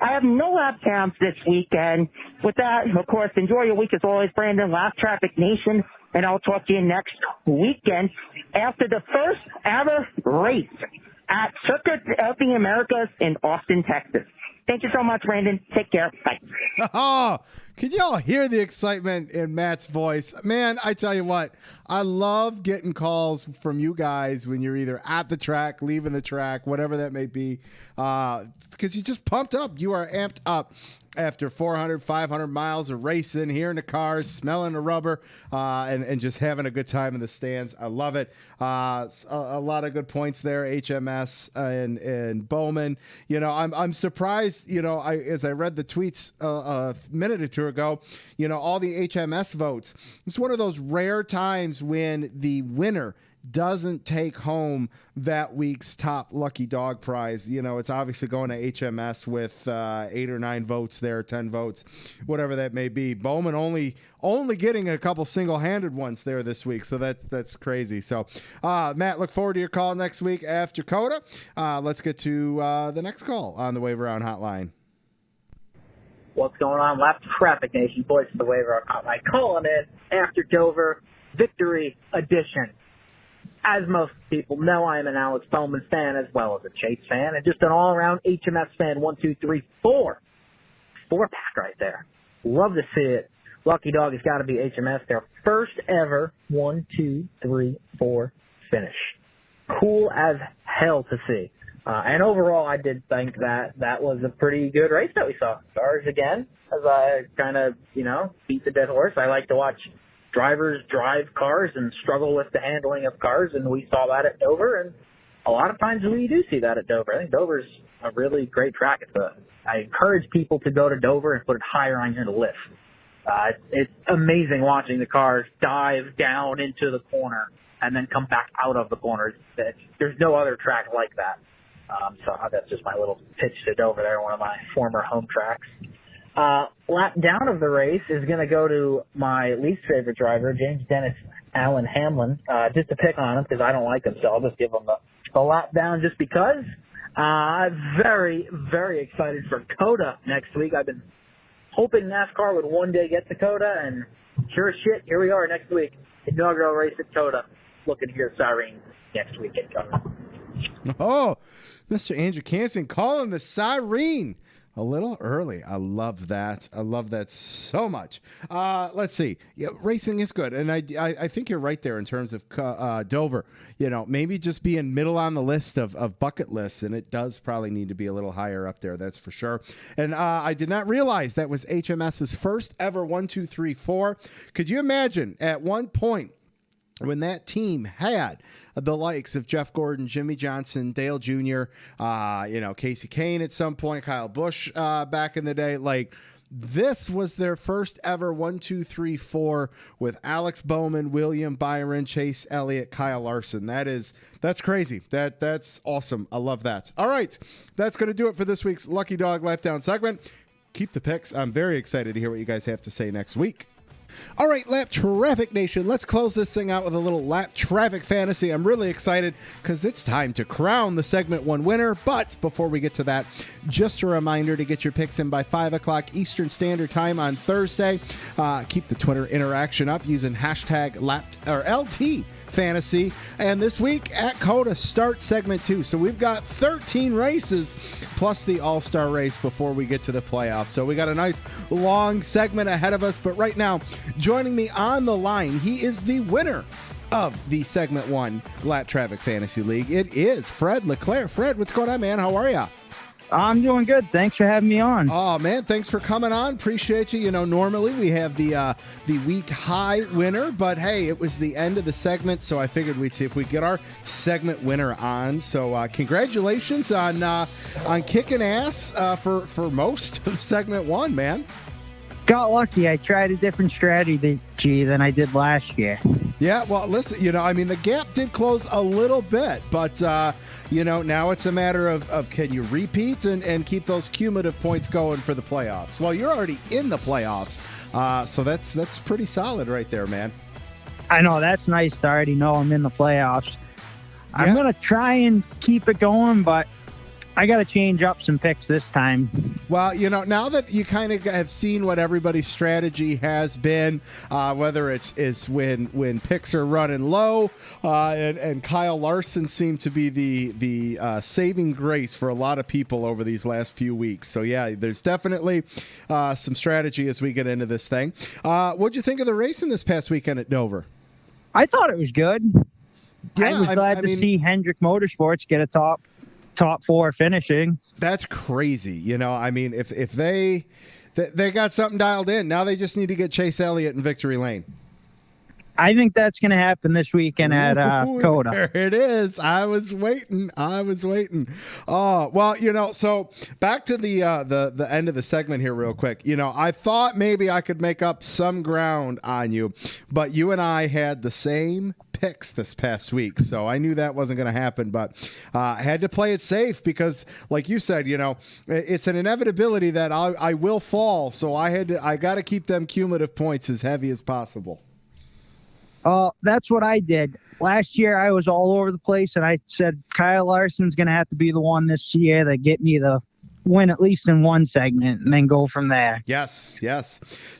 I have no lap counts this weekend. With that, of course, enjoy your week as always, Brandon. Lap Traffic Nation. And I'll talk to you next weekend after the first ever race at Circuit of the Americas in Austin, Texas. Thank you so much, Brandon. Take care. Bye. Oh, could y'all hear the excitement in Matt's voice? Man, I tell you what, I love getting calls from you guys when you're either at the track, leaving the track, whatever that may be, because you just pumped up. You are amped up after 400, 500 miles of racing, hearing the cars, smelling the rubber, and just having a good time in the stands. I love it. A lot of good points there, HMS and Bowman. I'm surprised, as I read the tweets a minute or two ago, all the HMS votes. It's one of those rare times when the winner doesn't take home that week's top lucky dog prize. It's obviously going to HMS with 8 or 9 votes there, 10 votes, whatever that may be. Bowman only getting a couple single-handed ones there this week, so that's crazy. So, Matt, look forward to your call next week after COTA. Let's get to the next call on the Wave Around Hotline. What's going on, Lap Traffic Nation? Boys from the Wave Around Hotline calling in after Dover Victory Edition. As most people know, I am an Alex Bowman fan as well as a Chase fan and just an all-around HMS fan. 1, 2, 3, 4. 4-pack right there. Love to see it. Lucky Dog has got to be HMS. Their first ever 1, 2, 3, 4 finish. Cool as hell to see. And overall, I did think that was a pretty good race that we saw. Stars again, as I kind of, beat the dead horse. I like to watch drivers drive cars and struggle with the handling of cars, and we saw that at Dover, and a lot of times we do see that at Dover. I think Dover's a really great track. I encourage people to go to Dover and put it higher on your list. It's amazing watching the cars dive down into the corner and then come back out of the corner. There's no other track like that. So that's just my little pitch to Dover there, one of my former home tracks. Lap down of the race is going to go to my least favorite driver, James Dennis Allen Hamlin, just to pick on him because I don't like him, so I'll just give him the lap down just because. I'm very, very excited for COTA next week. I've been hoping NASCAR would one day get to COTA, and sure as shit, here we are next week. Inaugural race at COTA. Looking to hear Siren next week at COTA. Oh, Mr. Andrew Canson calling the Siren a little early. I love that. I love that so much. Let's see. Yeah, racing is good, and I think you're right there in terms of Dover. Maybe just being middle on the list of bucket lists, and it does probably need to be a little higher up there. That's for sure. And I did not realize that was HMS's first ever 1, 2, 3, 4. Could you imagine at one point when that team had the likes of Jeff Gordon, Jimmy Johnson, Dale Jr., Casey Kane at some point, Kyle Busch back in the day, this was their first ever 1, 2, 3, 4 with Alex Bowman, William Byron, Chase Elliott, Kyle Larson. That's crazy. That's awesome. I love that. All right. That's going to do it for this week's Lucky Dog Lap Down segment. Keep the picks. I'm very excited to hear what you guys have to say next week. All right, Lap Traffic Nation, let's close this thing out with a little Lap Traffic fantasy. I'm really excited because it's time to crown the segment one winner. But before we get to that, just a reminder to get your picks in by 5 o'clock Eastern Standard Time on Thursday. Keep the Twitter interaction up using hashtag LT Fantasy. And this week at COTA starts segment 2. So we've got 13 races plus the All-Star race before we get to the playoffs. So we got a nice long segment ahead of us. But right now, joining me on the line, he is the winner of the segment 1 Lap Traffic Fantasy League. It is Fred Leclerc. Fred, what's going on, man? How are you? I'm doing good. Thanks for having me on. Oh, man, thanks for coming on. Appreciate you. You know, normally we have the week high winner, but hey, it was the end of the segment, so I figured we'd see if we get our segment winner on. So congratulations on kicking ass for most of segment 1, man. Got lucky. I tried a different strategy than I did last year. Yeah, well, listen, you know, I mean, the gap did close a little bit, but, you know, now it's a matter of can you repeat and keep those cumulative points going for the playoffs? Well, you're already in the playoffs, so that's pretty solid right there, man. I know, that's nice to already know I'm in the playoffs. Yeah. I'm going to try and keep it going, but I got to change up some picks this time. Well, you know, now that you kind of have seen what everybody's strategy has been, whether it's when picks are running low, and Kyle Larson seemed to be the saving grace for a lot of people over these last few weeks. So, yeah, there's definitely some strategy as we get into this thing. What'd you think of the racing this past weekend at Dover? I thought it was good. Yeah, I was glad to see Hendrick Motorsports get a top 4 finishing. That's crazy. You know, I mean, if they got something dialed in, now they just need to get Chase Elliott in victory lane. I think that's going to happen this weekend at COTA. There it is. I was waiting. Oh, well, you know, so back to the end of the segment here real quick. You know, I thought maybe I could make up some ground on you, but you and I had the same picks this past week, so I knew that wasn't going to happen, but I had to play it safe because, like you said, you know, it's an inevitability that I will fall, so I got to keep them cumulative points as heavy as possible. That's what I did. Last year, I was all over the place, and I said Kyle Larson's going to have to be the one this year that get me the win at least in one segment and then go from there. Yes.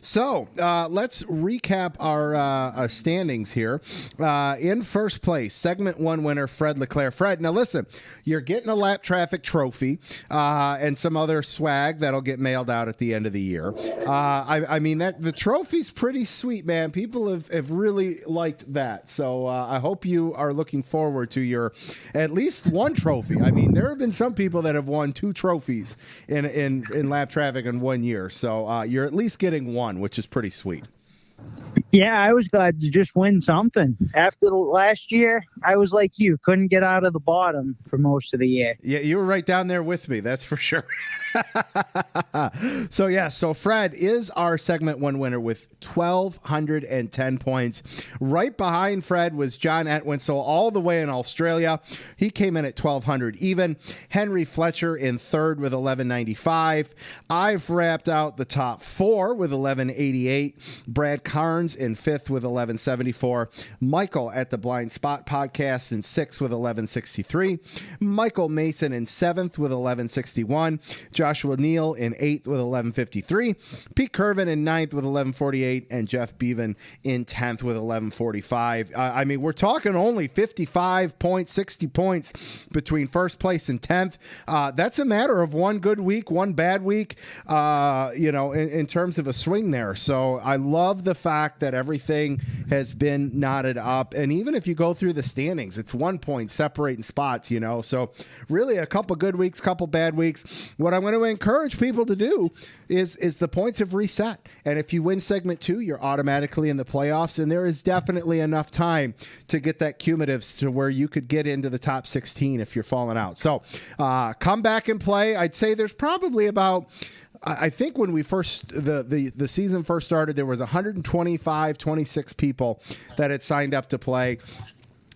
So let's recap our standings here. In first place, segment 1 winner, Fred Leclerc. Fred, now listen, you're getting a lap traffic trophy and some other swag that'll get mailed out at the end of the year. I mean, the trophy's pretty sweet, man. People have really liked that. So I hope you are looking forward to your at least one trophy. I mean, there have been some people that have won 2 trophies in lap traffic in 1 year. So you're at least getting one, which is pretty sweet. Yeah, I was glad to just win something. After the last year, I was like you, couldn't get out of the bottom for most of the year. Yeah, you were right down there with me, that's for sure. So Fred is our segment 1 winner with 1,210 points. Right behind Fred was John Entwistle, all the way in Australia. He came in at 1,200 even. Henry Fletcher in third with 1,195. I've wrapped out the top 4 with 1,188. Brad Carnes in 5th with 1174. Michael at the Blind Spot Podcast in 6th with 1163. Michael Mason in 7th with 1161. Joshua Neal in 8th with 1153. Pete Curvin in 9th with 1148. And Jeff Bevan in 10th with 1145. I mean, we're talking only 55 points, 60 points between first place and 10th. That's a matter of one good week, one bad week, you know, in terms of a swing there. So I love the fact that everything has been knotted up. And even if you go through the standings, it's 1 point separating spots, you know. So really a couple good weeks, couple bad weeks. What I'm going to encourage people to do is the points have reset. And if you win segment 2, you're automatically in the playoffs. And there is definitely enough time to get that cumulatives to where you could get into the top 16 if you're falling out. So come back and play. I'd say there's probably about, I think when we the season first started, there was 26 people that had signed up to play.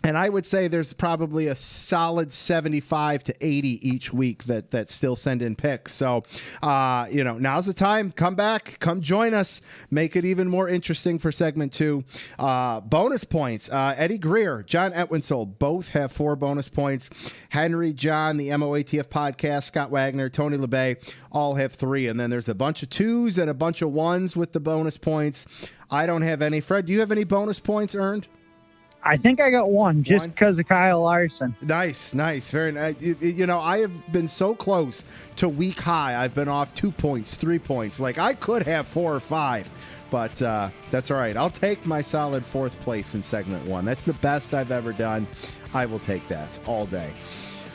And I would say there's probably a solid 75 to 80 each week that still send in picks. So, you know, now's the time. Come back. Come join us. Make it even more interesting for segment 2. Bonus points. Eddie Greer, John Entwistle, both have 4 bonus points. Henry, John, the MOATF podcast, Scott Wagner, Tony LeBay, all have 3. And then there's a bunch of 2s and a bunch of 1s with the bonus points. I don't have any. Fred, do you have any bonus points earned? I think I got one just because of Kyle Larson. Nice. Very nice. I have been so close to week high. I've been off 2 points, 3 points. Like, I could have 4 or 5. But that's all right. I'll take my solid 4th place in segment 1. That's the best I've ever done. I will take that all day.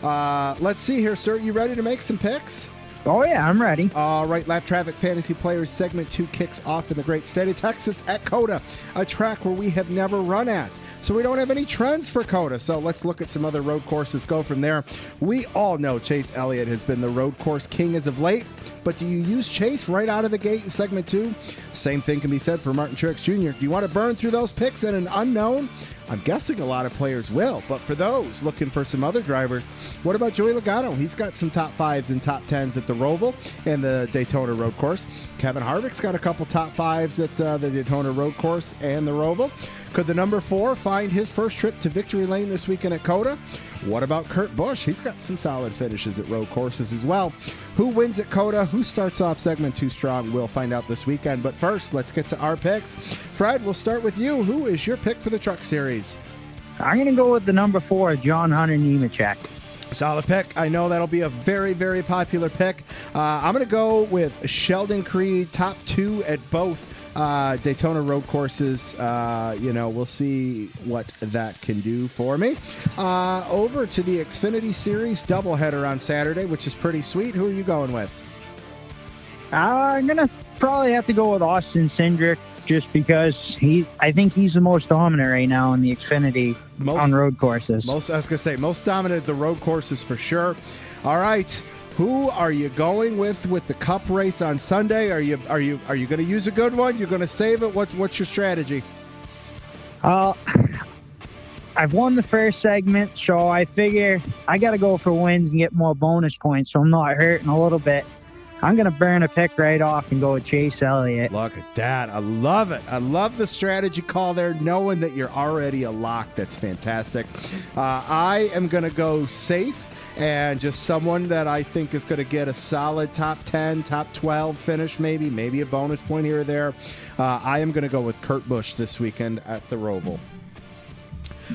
Let's see here, sir. You ready to make some picks? Oh, yeah, I'm ready. All right, Lap Traffic Fantasy Players Segment 2 kicks off in the great state of Texas at COTA, a track where we have never run at. So we don't have any trends for COTA. So let's look at some other road courses, go from there. We all know Chase Elliott has been the road course king as of late, but do you use Chase right out of the gate in Segment 2? Same thing can be said for Martin Truex Jr. Do you want to burn through those picks in an unknown? I'm guessing a lot of players will, but for those looking for some other drivers, what about Joey Logano? He's got some top 5s and top 10s at the Roval and the Daytona Road Course. Kevin Harvick's got a couple top 5s at the Daytona Road Course and the Roval. Could the number 4 find his first trip to victory lane this weekend at COTA? What about Kurt Busch? He's got some solid finishes at road courses as well. Who wins at COTA? Who starts off segment 2 strong? We'll find out this weekend. But first, let's get to our picks. Fred, we'll start with you. Who is your pick for the Truck Series? I'm going to go with the number 4, John Hunter Nemechek. Solid pick. I know that'll be a very, very popular pick. I'm going to go with Sheldon Creed, top 2 at both Daytona road courses. We'll see what that can do for me. Over to the Xfinity Series doubleheader on Saturday, which is pretty sweet. Who are you going with? I'm going to probably have to go with Austin Cindric just because I think he's the most dominant right now in the Xfinity on road courses. I was going to say, most dominant at the road courses for sure. All right. Who are you going with the Cup race on Sunday? Are you going to use a good one? You're going to save it? What's your strategy? I've won the first segment, so I figure I got to go for wins and get more bonus points, so I'm not hurting a little bit. I'm going to burn a pick right off and go with Chase Elliott. Look at that. I love it. I love the strategy call there, knowing that you're already a lock. That's fantastic. I am going to go safe and just someone that I think is going to get a solid top 10, top 12 finish, maybe a bonus point here or there. I am going to go with Kurt Busch this weekend at the Roval.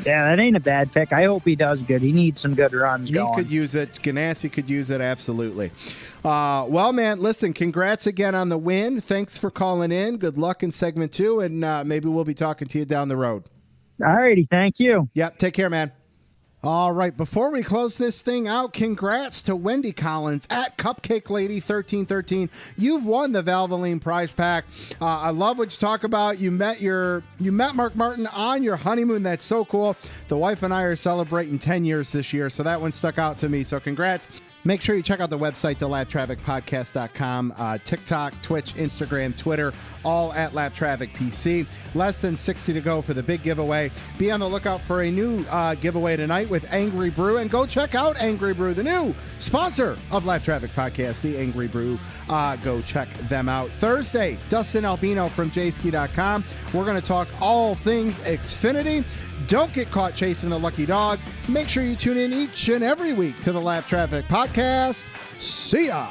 Yeah, that ain't a bad pick. I hope he does good. He needs some good runs going. He could use it. Ganassi could use it, absolutely. Well, man, listen, congrats again on the win. Thanks for calling in. Good luck in segment 2, and maybe we'll be talking to you down the road. All righty, thank you. Yep, take care, man. All right, before we close this thing out, congrats to Wendy Collins at Cupcake Lady 1313. You've won the Valvoline prize pack. I love what you talk about. You met Mark Martin on your honeymoon. That's so cool. The wife and I are celebrating 10 years this year, so that one stuck out to me. So congrats. Make sure you check out the website, thelaptrafficpodcast.com, TikTok, Twitch, Instagram, Twitter, all at LapTrafficPC. Less than 60 to go for the big giveaway. Be on the lookout for a new giveaway tonight with Angry Brew. And go check out Angry Brew, the new sponsor of Lap Traffic Podcast, the Angry Brew. Go check them out. Thursday, Dustin Albino from jski.com. We're going to talk all things Xfinity. Don't get caught chasing the lucky dog. Make sure you tune in each and every week to the Lap Traffic Podcast. See ya.